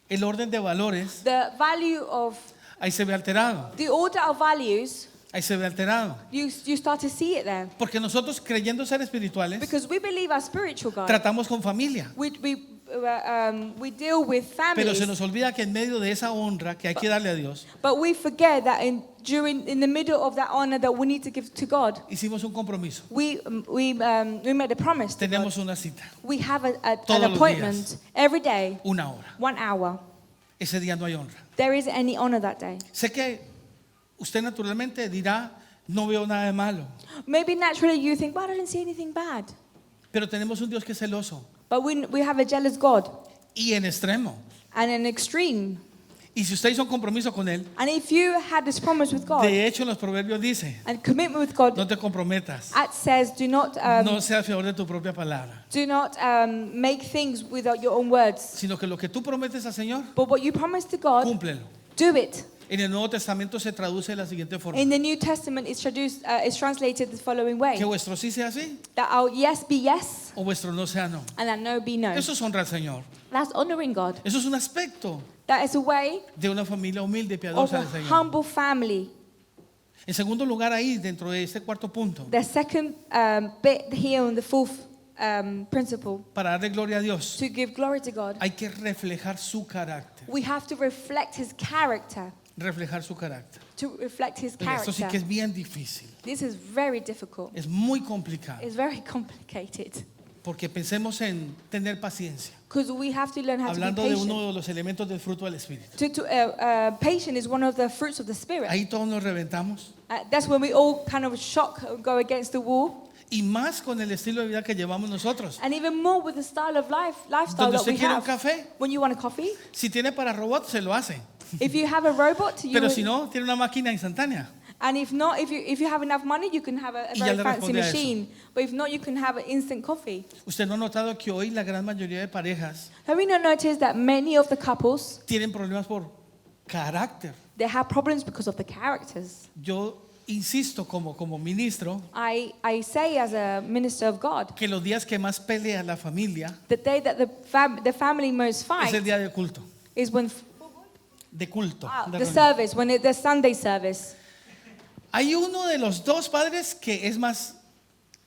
el orden de valores, the value of ahí se ve alterado. the order of values, Ahí se ve alterado. you start to see it there. Porque nosotros, creyendo ser espirituales, Because we believe our spiritual God. tratamos con familia. We deal with Pero se families, nos olvida que en medio de esa honra que hay que darle a Dios, but we forget that in the middle of that honor that we need to give to God, hicimos un compromiso. we made a promise to God. Tenemos una cita, We have Todos an los appointment días. every day, 1 hora. 1 hour. Ese día no hay honra. There isn't any honor that day. Sé que usted naturalmente dirá, no veo nada de malo. Maybe naturally you think, well, I didn't see anything bad. Pero tenemos un Dios que es celoso But we have a jealous God y en extremo. and an extreme. Y si usted hizo un compromiso con Él, And if you had this promise with God de hecho en los proverbios dice, and commitment with God, no te comprometas, it says do not no seas fiador de tu propia palabra, make things without your own words. sino que lo que tú prometes al Señor, But what you promise to God, cúmplelo. do it. En el Nuevo Testamento se traduce de la siguiente forma: In the New Testament, it's translated the following way: que vuestro sí sea sí that our yes be yes o vuestro no sea no. and that no be no. Eso es honra al Señor. That's honoring God. Eso es un aspecto That is a way de una familia humilde y of piadosa a del Señor. humble family. En segundo lugar, ahí dentro de este cuarto punto, The second bit here on the fourth principle, para darle gloria a Dios, to give glory to God, hay que reflejar su carácter. we have to reflect His character. Reflejar su carácter. To reflect His Oiga, esto sí que character. es bien difícil. This is very difficult. Es muy complicado. It's very complicated. Porque pensemos en tener paciencia. Because we have to learn how to be Hablando de patient. uno de los elementos del fruto del Espíritu. Patient is one of the fruits of the Spirit. Ahí todos nos reventamos. That's when we all kind of go against the wall. Y más con el estilo de vida que llevamos nosotros. And even more with the style of lifestyle Donde that we usted quiere un have. café, When you want a coffee, si tiene para robot, se lo hace. if you have a robot, Pero si no, tiene una máquina instantánea. and if not, if you have enough money, you can have a Y ya very le fancy responde a eso. machine. But if not, you can have an instant coffee. Usted no ha notado que hoy la gran mayoría de parejas Have you not noticed that many of the couples, tienen problemas por carácter. they have problems because of the characters? Yo insisto como ministro I say as a minister of God, que los días que más pelea la familia the day that the family most es el fight día de culto, is when de culto. de the reunión. service, the Sunday service. Hay uno de los dos padres que es más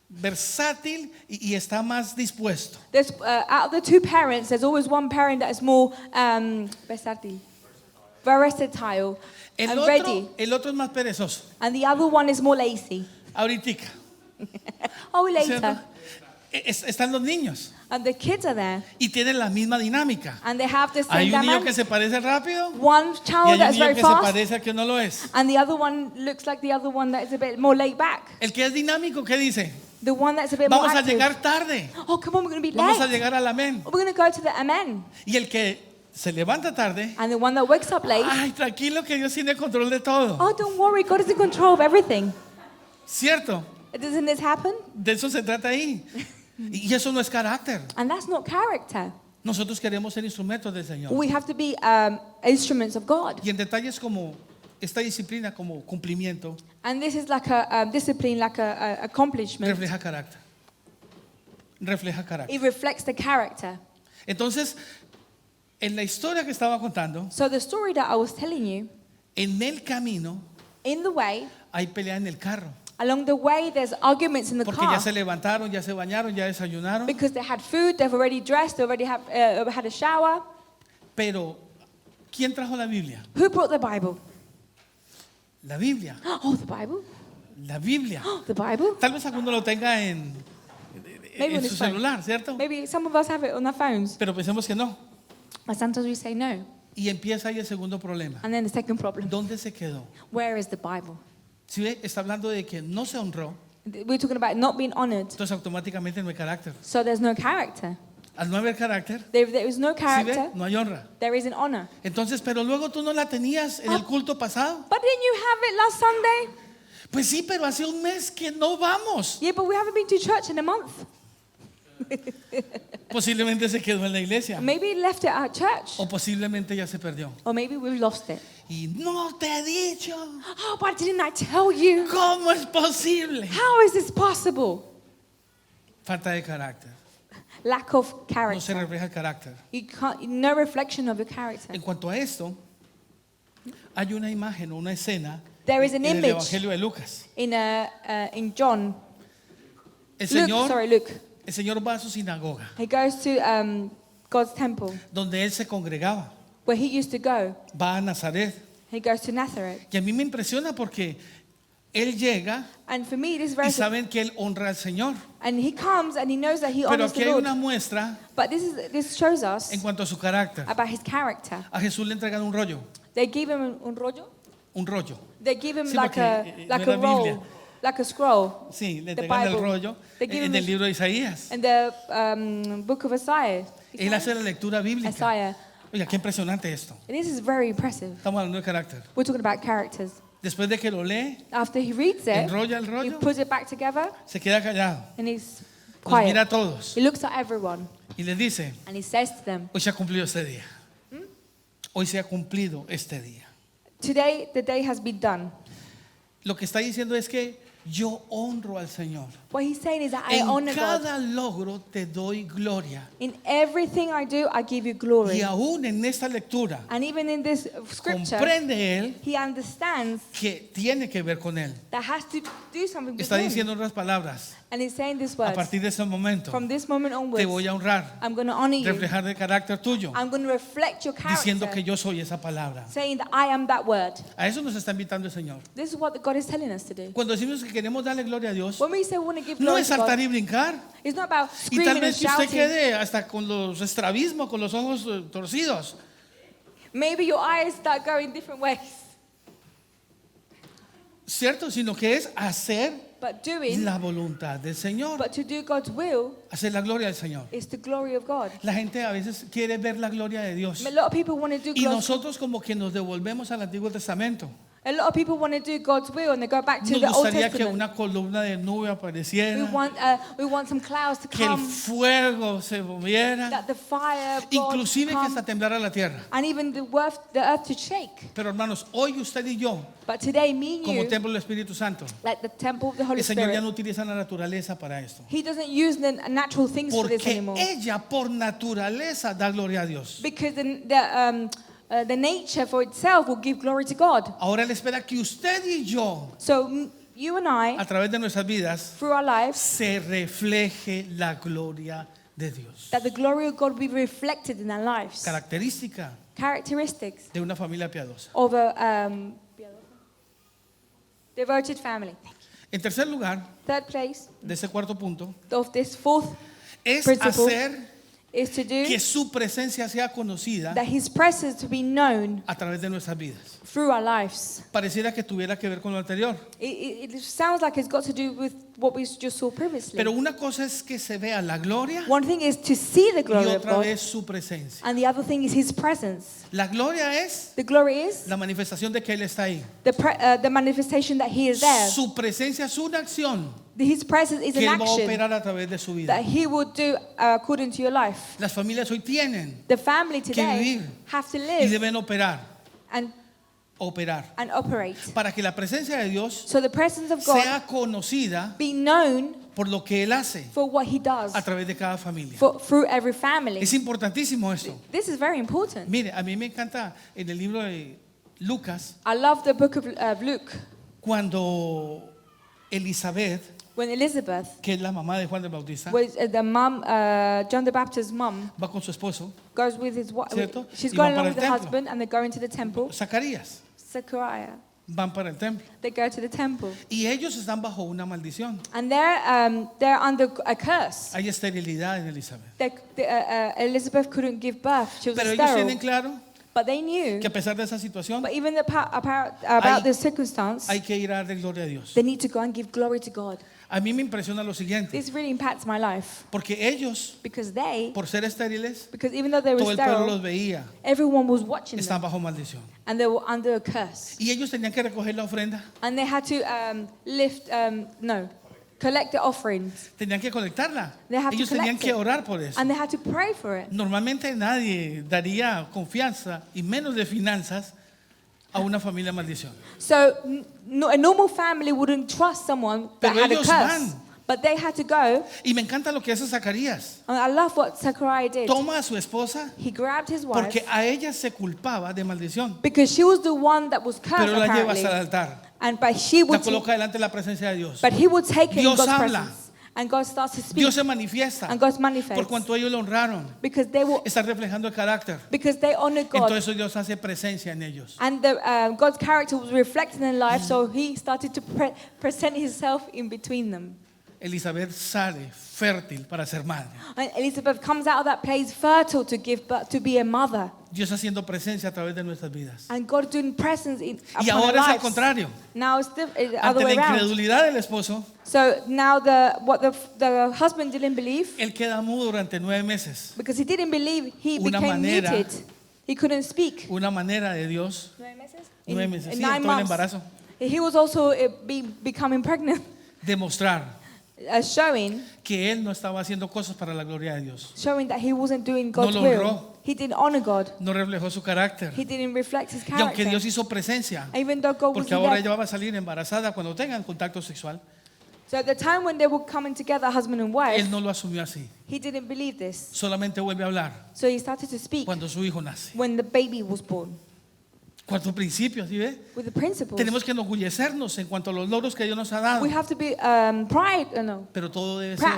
versátil y está más dispuesto. There's out of the two parents, there's always one parent that is more versatile and ready, El otro es más perezoso. and the other one is more lazy. Ahoritica. Oh, ¿cierto? later. Están los niños And the kids are there, y tienen la misma dinámica. and they have the Hay same un niño dynamic. que se parece rápido One y child hay un that's niño very que se fast, parece al que no lo es. and the other one looks like the other one that is a bit more laid back. El que es dinámico, ¿qué dice? The one that's a bit more Vamos a active. llegar tarde. Oh, come on, we're going to be Vamos a late. llegar al amén. We're going to go to the amen. Y el que se levanta tarde, And the one that wakes up late, ay, tranquilo que Dios tiene control de todo. oh, don't worry, God is in control of everything. ¿Cierto? Doesn't this happen? De eso se trata ahí. Y eso no es carácter. And that's not character. Nosotros queremos ser instrumentos del Señor. We have to be instruments of God. Y en detalles como esta disciplina, como cumplimiento, And this is like a discipline, like a accomplishment. refleja carácter. Refleja carácter. It reflects the character. Entonces, en la historia que estaba contando, So the story that I was telling you, en el camino in the way, hay pelea en el carro. along the way, there's arguments in the Porque car. ya se levantaron, ya se bañaron, ya desayunaron. Because they had food, they've already dressed, they already have had a shower. Pero, ¿quién trajo la Biblia? Who brought the Bible? La Biblia. Oh, the Bible? La Biblia. Oh, the Bible? Tal vez alguno lo tenga en Maybe on su his phone. celular, ¿cierto? Maybe some of us have it on our phones. Pero pensemos que no. But sometimes we say no. Y empieza ahí el segundo problema. And then the second problem, ¿Dónde se quedó? where is the Bible? Si ve, está hablando de que no se honró, We're talking about not being honored. entonces automáticamente no hay carácter. So there's no character. Al no haber carácter, There is no si ve, character. no hay honra. There isn't honor. Entonces, pero luego tú no la tenías en el culto pasado. But didn't you have it last Sunday? Pues sí, pero hace un mes que no vamos. Yeah, but we haven't been to church in a month. Posiblemente se quedó en la iglesia. Maybe left it at church. O posiblemente ya se perdió. Or maybe we've lost it. Y no te he dicho. Oh, but didn't I tell you? ¿Cómo es posible? How is this possible? Falta de carácter. lack of no se character. refleja el carácter. You can't, no reflection of your character. En cuanto a esto, hay una imagen o una escena There is an en el image Evangelio de Lucas. in John. El Luke. Señor va a su sinagoga, He goes to God's temple, donde él se congregaba. where he used to go. Va a Nazaret. He goes to Nazareth. Y a mí me impresiona porque él llega And for me, this is y very. saben que él honra al Señor. And he comes and he knows that he Pero honors aquí the hay Lord. una muestra But this shows us en cuanto a su carácter. about his character. A Jesús le entregan un rollo. They give him un rollo. Un rollo. They give him Sí, like porque, a no era roll, Biblia. like a scroll. Sí, le The entregan el Bible. rollo They give him del a- libro de Isaías. And the book of Isaiah. Él hace la lectura bíblica. Isaiah. Oiga, qué impresionante esto. And this is very impressive. Estamos hablando de carácter. We're talking about characters. Después de que lo lee, After he reads it, enrolla el he rollo, puts it back together se queda callado. and he's Los mira a quiet. todos He looks at everyone y les dice, and he says to them, hoy se ha cumplido este día. Hoy se ha cumplido este día. today the day has been done. Lo que está diciendo es que yo honro al Señor. What he's saying is that I En honor God. cada logro te doy gloria. In everything I do, I give you glory. Y aún en esta lectura, And even in this scripture, comprende él he understands que tiene que ver con él. that has to do something with Está him. diciendo otras palabras. And he's saying these A words. partir de ese momento, From this moment te onwards, voy a honrar, I'm going to honor you. reflejar el carácter tuyo, I'm going to reflect your diciendo character, que yo soy esa palabra. saying that I am that word. A eso nos está invitando el Señor. This is what God is telling us to do. Cuando decimos que queremos darle gloria a Dios, When we say we want to give no glory es to saltar God, y brincar. it's not about Y tal screaming and vez que usted shouting. quede hasta con los estrabismos, con los ojos torcidos. Maybe your eyes start going different ways. ¿Cierto? Sino que es hacer But doing, la voluntad del Señor. but to do God's will Hacer la gloria del Señor. is the glory of God. La gente a veces quiere ver la gloria de Dios. A lot of people want to do Y God's. nosotros como que nos devolvemos al Antiguo Testamento. A lot of people want to do God's will and they go back to Nos the Old gustaría que Testament. una columna de nube We apareciera, want some clouds to que el come, fuego se moviera, that the fire of God inclusive que come, hasta temblara la tierra. and even the earth to shake. Pero hermanos, hoy usted y yo, But today, me and como you, templo del Espíritu Santo, like the temple of the Holy el Señor ya Spirit, no utiliza la naturaleza para esto. He doesn't use the natural things for this Porque anymore. ella por naturaleza da gloria a Dios. Because the nature for itself will give glory to God. Ahora Él espera que usted y yo, So you and I, a través de nuestras vidas, through our lives, se refleje la gloria de Dios. that the glory of God will be reflected in our lives. Característica Characteristics de una familia piadosa. of a devoted family. En tercer lugar, Third place de ese cuarto punto, of this fourth es Principle. hacer is to do que su presencia sea conocida that His presence to be known a través de nuestras vidas. through our lives. Pareciera que tuviera que ver con lo anterior. It sounds like it's got to do with what we just saw previously. Pero una cosa es que se vea la gloria One thing is to see the y glory of otra God, vez su presencia. and the other thing is His presence. La gloria es The glory is la manifestación de que Él está ahí. the manifestation that He is there. Su presencia es una acción His presence is que an Él va a action operar a través de su vida. that He will do according to your life. Las familias hoy tienen The family today vivir have to y live deben operar and operate. para que la presencia de Dios So the presence of God sea conocida be known por lo que Él hace for what He does a través de cada familia. through every family. Es importantísimo eso. This is very important. Mire, a mí me encanta en el libro de Lucas I love the book of Luke cuando Elizabeth, when Elizabeth, que es la mamá de Juan el Bautista, was the mom, John the Baptist's mom, va con su esposo, goes with his wife. ¿Cierto? She's Y going van para along with el her templo. husband, and they're going to the temple. Zacarías, Zechariah. van para el templo. They go to the temple, Y ellos están bajo una maldición. and they're under a curse. Hay esterilidad en Elizabeth. Elizabeth couldn't give birth; she was Pero ellos sterile. tienen claro But they knew. que a pesar de esa situación, But even about Hay- this circumstance, hay que ir a darle gloria a Dios. they need to go and give glory to God. A mí me impresiona lo siguiente, This really impacts my life porque ellos, because por ser estériles, because even though they were todo el pueblo los sterile, veía, everyone was watching están them, bajo maldición. and they were under a curse, Y ellos tenían que recoger la ofrenda, and they had to collect the offerings, tenían que colectarla. They have to Ellos tenían collect que it. orar por eso. and they had to pray for it. Normalmente nadie daría confianza y menos de finanzas a una familia maldición. So a normal family wouldn't trust someone that Pero had a ellos curse. van. But they had to go. Y me encanta lo que hace Zacarías. And I love what Zechariah did. Toma a su esposa He grabbed his wife porque a ella se culpaba de maldición, because she was the one that was cursed, pero la lleva apparently. hasta el altar, But she la would, coloca delante de la presencia de Dios. but he would take her in Dios God's habla. presence, and God starts to speak, Dios se manifiesta and God por manifests cuanto ellos lo honraron. because they will, Está reflejando el carácter. because they honor God, Entonces Dios hace presencia en ellos. and God's character was reflected in life. So He started to present Himself in between them. Elizabeth sale fértil para ser madre. And Elizabeth comes out of that place fertile to give birth, to be a mother, Dios haciendo presencia a través de nuestras vidas. and God doing presence in Y upon our ahora es al lives. contrario. Now it's the other Ante la way around. incredulidad del esposo, So now what the husband didn't believe, él queda mudo durante 9 meses. because he didn't believe, he Una became manera- muted. He couldn't speak. Una manera de Dios, 9 meses, sí, in 9 todo el months. embarazo, He was also becoming pregnant, demostrar showing que él no estaba haciendo cosas para la gloria de Dios. that he wasn't doing God's lo will. honró. He didn't honor God. No reflejó su carácter. He didn't reflect his Y aunque character. Dios hizo presencia, Even though God was porque ahora there. ella va a salir embarazada cuando tengan contacto sexual, So at the time when they were coming together, husband and wife, él no lo asumió así. he didn't believe this. Solamente vuelve a hablar So he started to speak cuando su hijo nace. when the baby was born. Cuarto principio, ¿sí ve? With the principles. Tenemos que enorgullecernos en cuanto a los logros que Dios nos ha dado, We have to be pero todo debe ser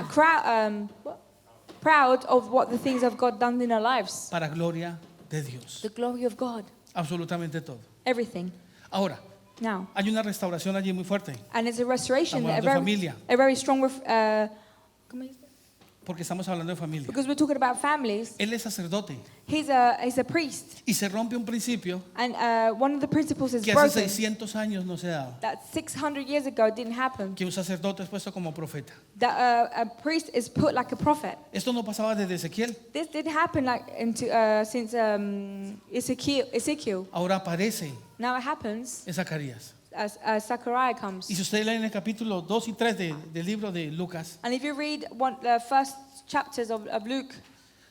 proud of what the things of God done in our lives. para gloria de Dios. The glory of God. Absolutamente todo. Everything. Ahora, Now. hay una restauración allí muy fuerte, And it's a restoration, Estamos hablando de familia. a very strong, porque estamos hablando de familia. because we're talking about families. Él es sacerdote He's a priest. y se rompe un principio And one of the principles is que hace broken. 600 años no se daba, That 600 years ago didn't happen. que un sacerdote es puesto como profeta. That a priest is put like a prophet. Esto no pasaba desde Ezequiel, This didn't happen since Ezekiel. ahora aparece Now it happens en Zacarías. as Zechariah comes. Y si usted lee en el capítulo 2 y 3 del libro de Lucas, And if you read the first chapters of Luke,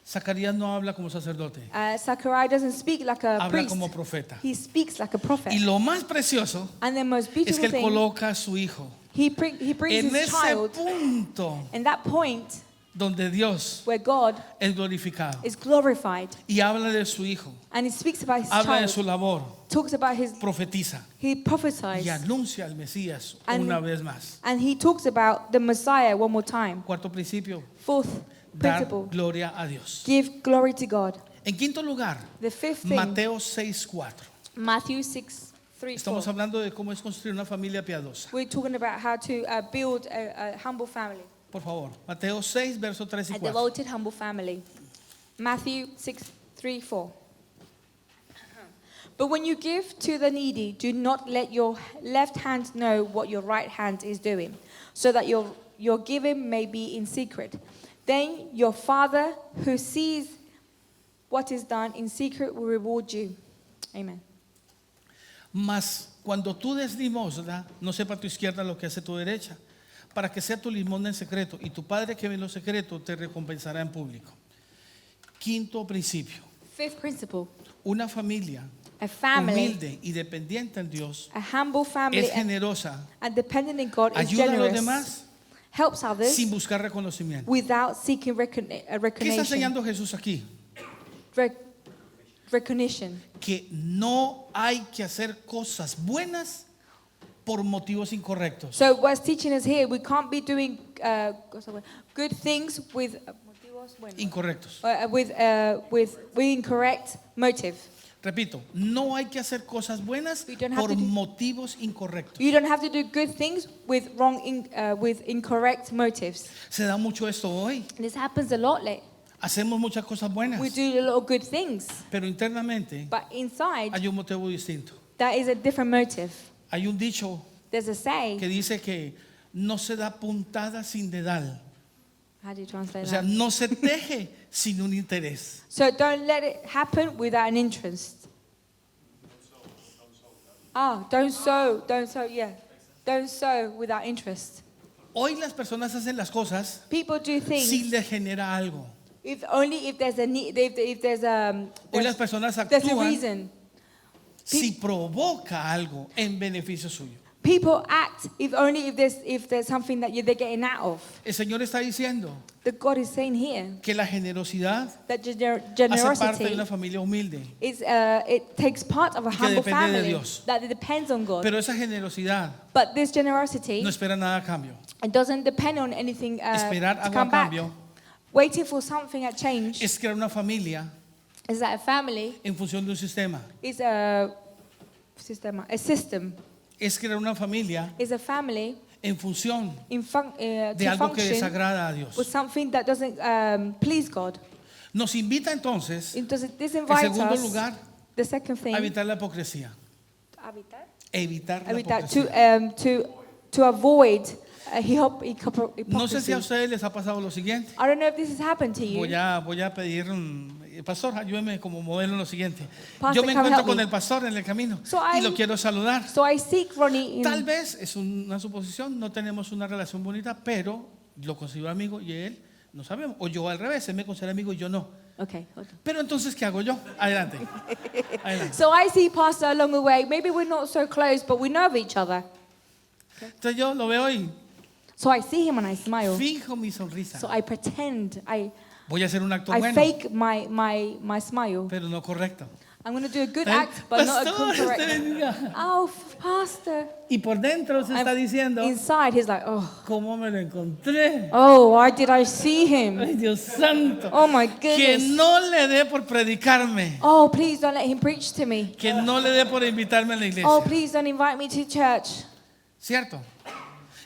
Zacarías no habla como sacerdote, Zechariah doesn't speak like a habla priest. como profeta. He speaks like a prophet. Y lo más precioso And the most es beautiful que él thing, coloca a su hijo he brings en his ese child punto in that point donde Dios where God es glorificado. is glorified. Y habla de su hijo, And he speaks about his habla de child, su labor, talks about his, profetiza he prophesies, y anuncia al Mesías And- una vez más. and he talks about the Messiah one more time. Cuarto principio, Fourth dar principle, gloria a Dios. give glory to God. En quinto lugar, The fifth thing, Mateo 6:4. Matthew 6:3. Estamos hablando de cómo es construir una familia piadosa. We're talking about how to build a humble family, Por favor, Mateo 6, versos 3 y a 4. devoted, humble family. Matthew 6:3-4. But when you give to the needy, do not let your left hand know what your right hand is doing, so that your giving may be in secret. Then your Father who sees what is done in secret will reward you. Amen. Mas cuando tú des limosna, no sepa tu izquierda lo que hace tu derecha, para que sea tu limosna en secreto, y tu Padre que ve en lo secreto te recompensará en público. Quinto principio, Fifth principle, una familia a family, humilde y dependiente en Dios a humble family es generosa, and dependent in God is ayuda a los generous, demás helps others sin buscar reconocimiento. without seeking ¿Qué está recognition. enseñando Jesús aquí? Recognition. Que no hay que hacer cosas buenas por motivos incorrectos. So what's teaching us here, we can't be doing good things with Incorrectos. with incorrect motive. Repito, no hay que hacer cosas buenas We don't have por to do- motivos incorrectos. You don't have to do good things with with incorrect motives. Se da mucho esto hoy. This happens a lot lately. Hacemos muchas cosas buenas, We do a lot of good things, pero internamente but inside hay un motivo distinto. that is a different motive. Hay un dicho There's a que say. dice que no se da puntada sin dedal. How do you translate O sea, that? no se teje sin un interés. So don't let it happen without an interest. Don't sow, yeah. Don't sow without interest. Hoy las personas hacen las cosas People do things si les genera algo. if there's a need, if there's Hoy las personas there's a actúan reason. si provoca algo en beneficio suyo. People act if there's something that they're getting out of. El Señor está diciendo That God is saying here que la generosidad that hace parte de generosity una familia humilde. is it takes part of a que humble depende de family Dios. that it depends on God. Pero esa generosidad But this generosity, no espera nada a cambio. it doesn't depend on anything Esperar to algo a come back. cambio Waiting for something at change es crear una familia is that a family en función de un sistema. is a system. Es crear una familia Is a family en función in de to algo que function desagrada a with Dios. something that doesn't please God. Nos invita entonces, This en invites segundo us. lugar, The second thing. a evitar la hipocresía. Evitar la Evitar hipocresía. to avoid hypocrisy. No sé si a ustedes les ha pasado lo siguiente. I don't know if this has happened to you. Voy a pedir, pastor, ayúdeme como modelo en lo siguiente. Pastor, Yo me come encuentro help con me. el pastor en el camino So y I- lo quiero saludar. So I seek Ronnie. Tal vez es una suposición, no tenemos una relación bonita, pero lo considero amigo y él no sabemos. O yo al revés, él me considera amigo y yo no. Okay. Hold on. Pero entonces, ¿qué hago yo? Adelante. Adelante. So I see Pastor along the way. Maybe we're not so close, but we know of each other. Entonces yo lo veo y So I see him and I smile. fijo mi sonrisa. So I pretend. Voy a hacer un acto I bueno, fake my smile. pero no correcto. I'm going to do a good ¿Eh? act, but not a Pastor, good correct. usted bendiga. Oh, Pastor. Y por dentro se está diciendo, Inside, he's like, oh, ¿cómo me lo encontré? why did I see him? Ay, Dios santo. Oh my Que goodness. no le dé por predicarme. Oh, please don't let him preach to me. Que no le dé por invitarme a la iglesia. Oh, please don't invite me to church. ¿Cierto?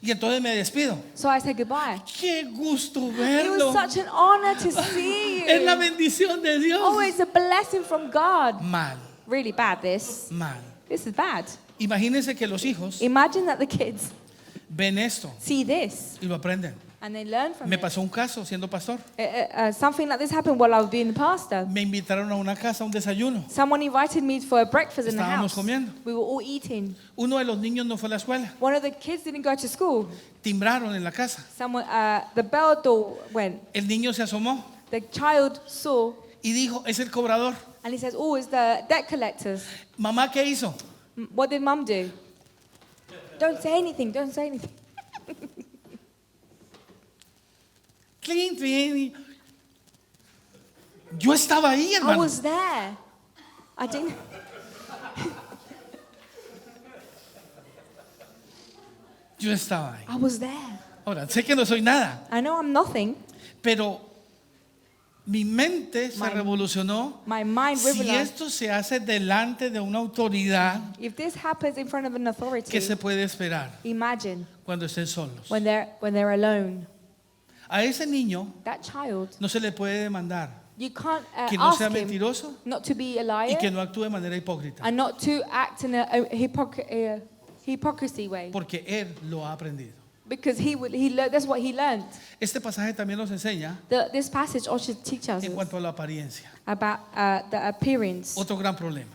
Y entonces me despido. So I said goodbye. Qué gusto It verlo. was such an honor to see Es la you. bendición de Dios. Oh, it's a blessing from God. Mal, Really bad, this. mal. This is bad. Imagínense que los hijos Imagine that the kids ven esto see this y lo aprenden. and they learn from Me it. pasó un caso siendo pastor. Something like this happened while I was being the pastor. Me invitaron a una casa, a un desayuno. Someone invited me for a breakfast in the Estábamos house. comiendo. We were all eating. Uno de los niños no fue a la escuela. One of the kids didn't go to school. Timbraron en la casa. Someone, the bell door went. El niño se asomó The child saw, y dijo, es el cobrador. and he says, "Oh, it's the debt collectors." Mamá, ¿qué hizo? What did Mum do? Don't say anything. Don't say anything. Clean, clean. Yo estaba ahí, I hermano. was there. I didn't. Yo estaba ahí. I was there. Ahora, sé que no soy nada, I know I'm nothing. pero mi mente se My- revolucionó. My mind Si reveled. esto se hace delante de una autoridad, If this happens in front of an authority, ¿qué se puede esperar imagine cuando estén solos? when they're alone. A ese niño That child, no se le puede demandar you can't que no ask sea him mentiroso not to be a y liar que no actúe de manera hipócrita, and not to act in a hypocrisy way, porque él lo ha aprendido. because that's what he learned. Este pasaje también nos enseña This passage also teaches us en cuanto a la apariencia. about the appearance. Otro gran problema.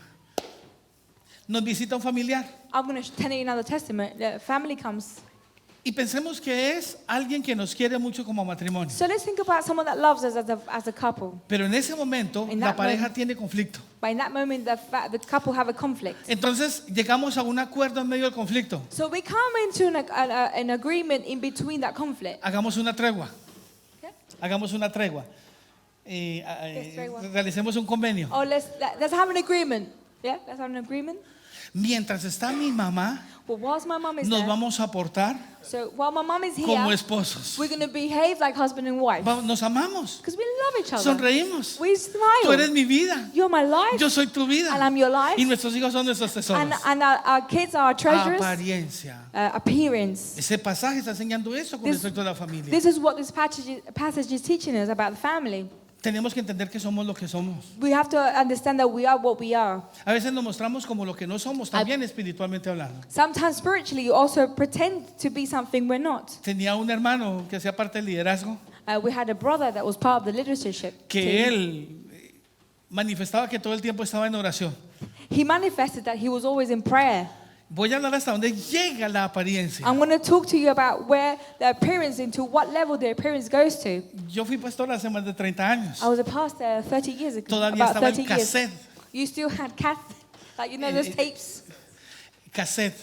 Nos visita un familiar I'm going to tell you another testament. The family comes. y pensemos que es alguien que nos quiere mucho como matrimonio. So let's think about someone that loves us as a couple. Pero en ese momento In la that pareja moment. tiene conflicto. But in that moment, the couple have a conflict. Entonces llegamos a un acuerdo en medio del conflicto. So we come into an agreement in between that conflict. Hagamos una tregua. Yeah? Hagamos una tregua. Tregua? Realicemos un convenio. Oh, let's have an agreement. Yeah, let's have an agreement. Mientras está mi mamá, Well, whilst my mom is nos there, vamos a portar so while my mom is como here, esposos. we're going to behave like husband and wife. Nos amamos, Because we love each other. sonreímos. We smile. Tú eres mi vida, You're my life. yo soy tu vida. And I'm your life. Y nuestros hijos son nuestros tesoros. And our kids are our treasures. Apariencia. Appearance. Ese pasaje está enseñando eso con This- respecto a la familia. This is what this passage is teaching us about the family. Tenemos que entender que somos lo que somos. We have to understand that we are what we are. A veces nos mostramos como lo que no somos, también espiritualmente hablando. Sometimes spiritually, you also pretend to be something we're not. Tenía un hermano que hacía parte del liderazgo We had a brother that was part of the leadership que team. él manifestaba que todo el tiempo estaba en oración. He manifested that he was always in prayer. Voy a hablar hasta donde llega la apariencia. I'm going to talk to you about where the appearance, into what level the appearance goes to. Yo fui pastor hace más de 30 años. I was a pastor 30 years ago. Todavía About estaba el 30 years. cassette. You still had those tapes. Cassette.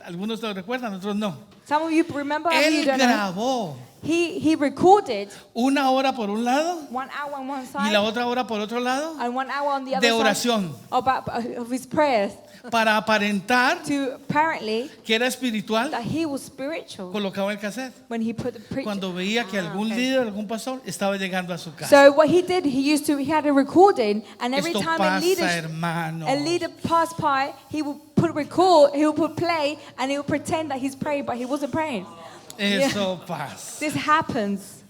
Algunos lo recuerdan, otros no. Some of you remember, Él you don't know. grabó He recorded una hora por un lado 1 hour on one y side la otra hora por otro lado and 1 hour on the other de side oración of his prayers para aparentar to apparently que era espiritual. that he was spiritual Colocaba el cassette when he put the preacher. cuando veía que algún okay. líder, algún pastor estaba llegando a su casa. So what he did, he had a recording, and every Esto time pasa, hermano. a leader passed by, he would put play, and he would pretend that he's praying, but he wasn't praying. Esto pasa. This happens.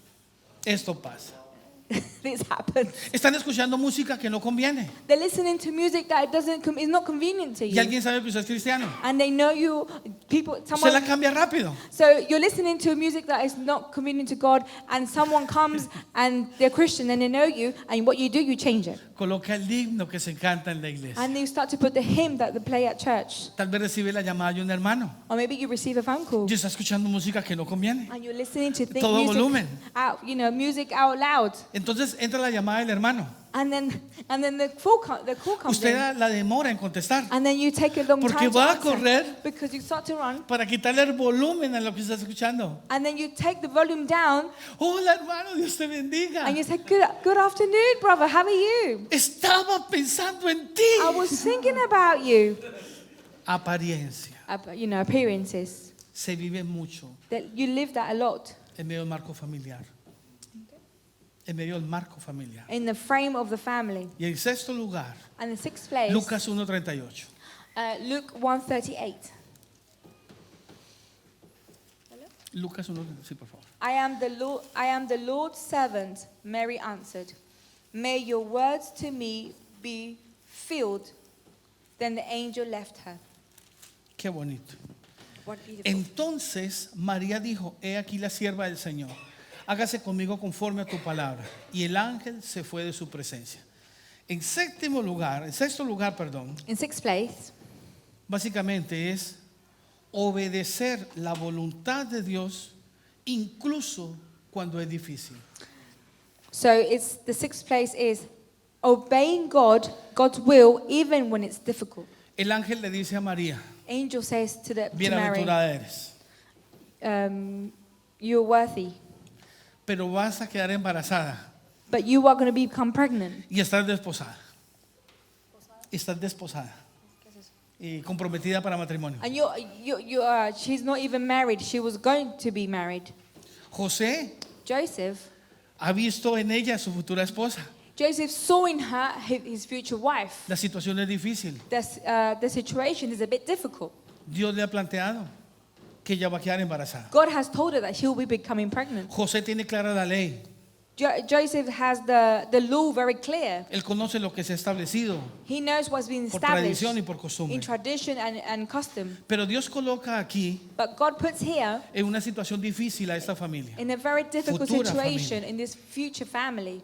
Esto pasa. This happens. Están escuchando música que no conviene. They're listening to music that is not convenient to Y you, alguien sabe que usted es cristiano. and they know you. Se la cambia rápido. So you're listening to music that is not convenient to God, and someone comes and they're Christian and they know you, and what you do, you change it. Coloca el himno que se canta en la iglesia. And you start to put the hymn that they play at church. Tal vez recibe la llamada de un hermano. Or maybe you receive a phone call Y está escuchando música que no conviene. and you're listening to Todo volumen. music out loud. Entonces entra la llamada del hermano. And then the call comes Usted in. la demora en contestar And then you take a long porque time to va a answer correr because you start to run. para quitarle el volumen a lo que está escuchando. And then you take the volume down Hola hermano, Dios te bendiga. and you say, good afternoon, brother. How are you? Estaba pensando en ti. I was thinking about you. Apariencia. Appearances. Se vive mucho That you live that a lot en medio del marco familiar. En medio del marco familiar. in the frame of the family. Y en sexto lugar, And the sixth place, Lucas 1:38. Luke 1:38. Lucas 1, sí, por favor. I am the Lord's servant, Mary answered. May your words to me be filled. Then the angel left her. Qué bonito. What beautiful. Entonces María dijo, he aquí la sierva del Señor. Hágase conmigo conforme a tu palabra. Y el ángel se fue de su presencia. En sexto lugar, In sixth place, básicamente es obedecer la voluntad de Dios incluso cuando es difícil. so it's the sixth place is obeying God's will, even when it's difficult. El ángel le dice a María, Angel says to Mary, bienaventurada eres, you're worthy, pero vas a quedar embarazada but you are going to become pregnant. y estás desposada. Estás desposada y comprometida para matrimonio. And she's not even married. She was going to be married. José Joseph ha visto en ella a su futura esposa. Joseph saw in her his future wife. La situación es difícil. The situation is a bit difficult. Dios le ha planteado que ella va a quedar embarazada. God has told her that she will be becoming pregnant. José tiene clara la ley. Joseph has the law very clear. Él conoce lo que se ha establecido He knows what's been por established tradición y por costumbre. in tradition and custom. Pero Dios coloca aquí But God puts here en una situación difícil a esta familia. in a very difficult Futura situation familia. in this future family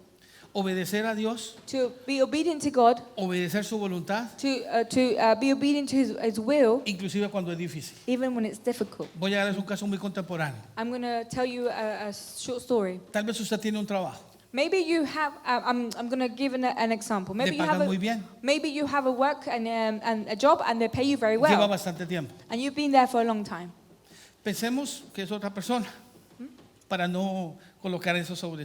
Obedecer a Dios, to be obedient to God, obedecer su voluntad, to be obedient to his will, inclusive cuando es difícil. even when it's difficult. Voy a darles un caso muy contemporáneo. I'm going to tell you a short story. Tal vez usted tiene un trabajo, Maybe you have. I'm going to give an example. le pagan muy bien, Maybe you have a work and a job, and they pay you very lleva well, bastante tiempo. and you've been there for a long time. Pensemos que es otra persona, para no colocar eso sobre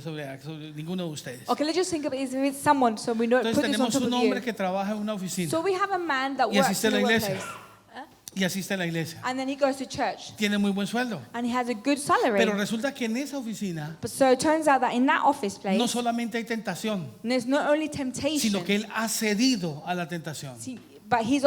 ninguno de ustedes. Okay, let's just think of it as if it's someone, so we don't Entonces put this on tenemos top un of you. hombre que trabaja en una oficina So we have a man that y works asiste a in la the iglesia. workplace, y asiste a la iglesia. and then he goes to church, Tiene muy buen sueldo, and he has a good salary. pero resulta que en esa oficina But so it turns out that in that office place, no solamente hay tentación, there's not only temptation, sino que él ha cedido a la tentación. but he's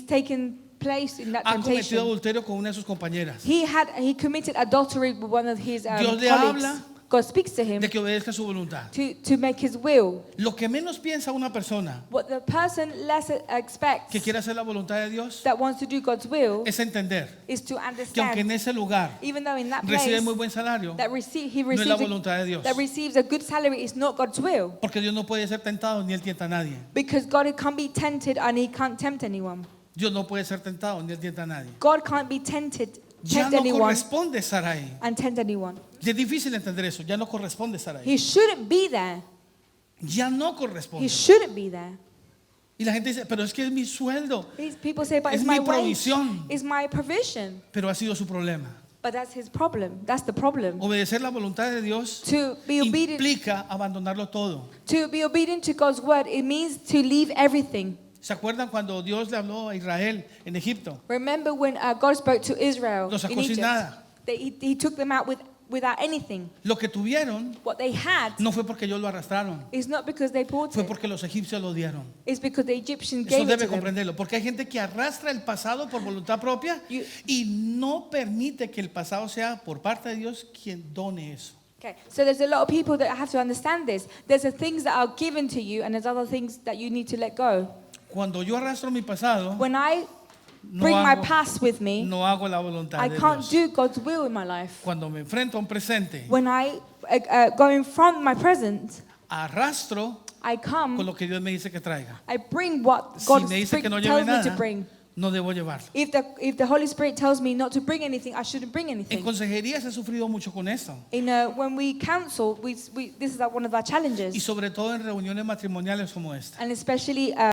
taken place in that Ha cometido temptation. adulterio con una de sus compañeras. He committed adultery with one of his Dios le colleagues. habla God speaks to him de que obedezca su voluntad. to make his will. Lo que menos piensa una persona What the person less expects que quiere hacer la voluntad de Dios that wants to do God's will es entender is to que aunque understand, en ese lugar even though in that place recibe muy buen salario, that he no es la receives voluntad de Dios. that receives a good salary is not God's will, Porque Dios no puede ser tentado ni él tienta a nadie. because God can't be tempted and he can't tempt anyone. Dios no puede ser tentado ni él tienta a nadie. God can't be tempted, Ya tempt no anyone corresponde estar ahí. and tempt anyone. Y es difícil entender eso. Ya no corresponde estar ahí. He shouldn't be there. Ya no He corresponde. shouldn't be there. Y la gente dice, pero es que es mi sueldo, People say, but Es it's mi my wage, provisión. it's my provision. pero ha sido su problema. But that's his problem. That's the problem. Obedecer la voluntad de Dios To be obedient, implica abandonarlo todo. to God's word, it means to leave everything. ¿Se acuerdan cuando Dios le habló a Israel en Egipto? Remember when God spoke to Israel Los sacó in sin Egypt? nada. He took them out without anything. Lo que tuvieron What they had no fue porque ellos lo arrastraron, is not because they bought fue it. porque los egipcios lo dieron. It's because the Egyptians Eso gave it debe to them. comprenderlo, porque hay gente que arrastra el pasado por voluntad propia You- y no permite que el pasado sea por parte de Dios quien done eso. Okay, so there's a lot of people that have to understand this. There's the things that are given to you, and there's other things that you need to let go. Cuando yo arrastro mi pasado, When I no bring my hago, past with me, no hago la voluntad I de can't Dios. do God's will in my life. Cuando me enfrento a un presente, When I go in front of my present, arrastro I con come, lo que Dios me dice que traiga. I bring what Si God me dice que no lleve tells me to nada, bring. no debo llevarlo. If the Holy Spirit tells me not to bring anything, I shouldn't bring En anything. consejería se ha sufrido mucho con esto. When we counsel, this is one of our Y challenges, sobre todo en reuniones matrimoniales como esta. and especially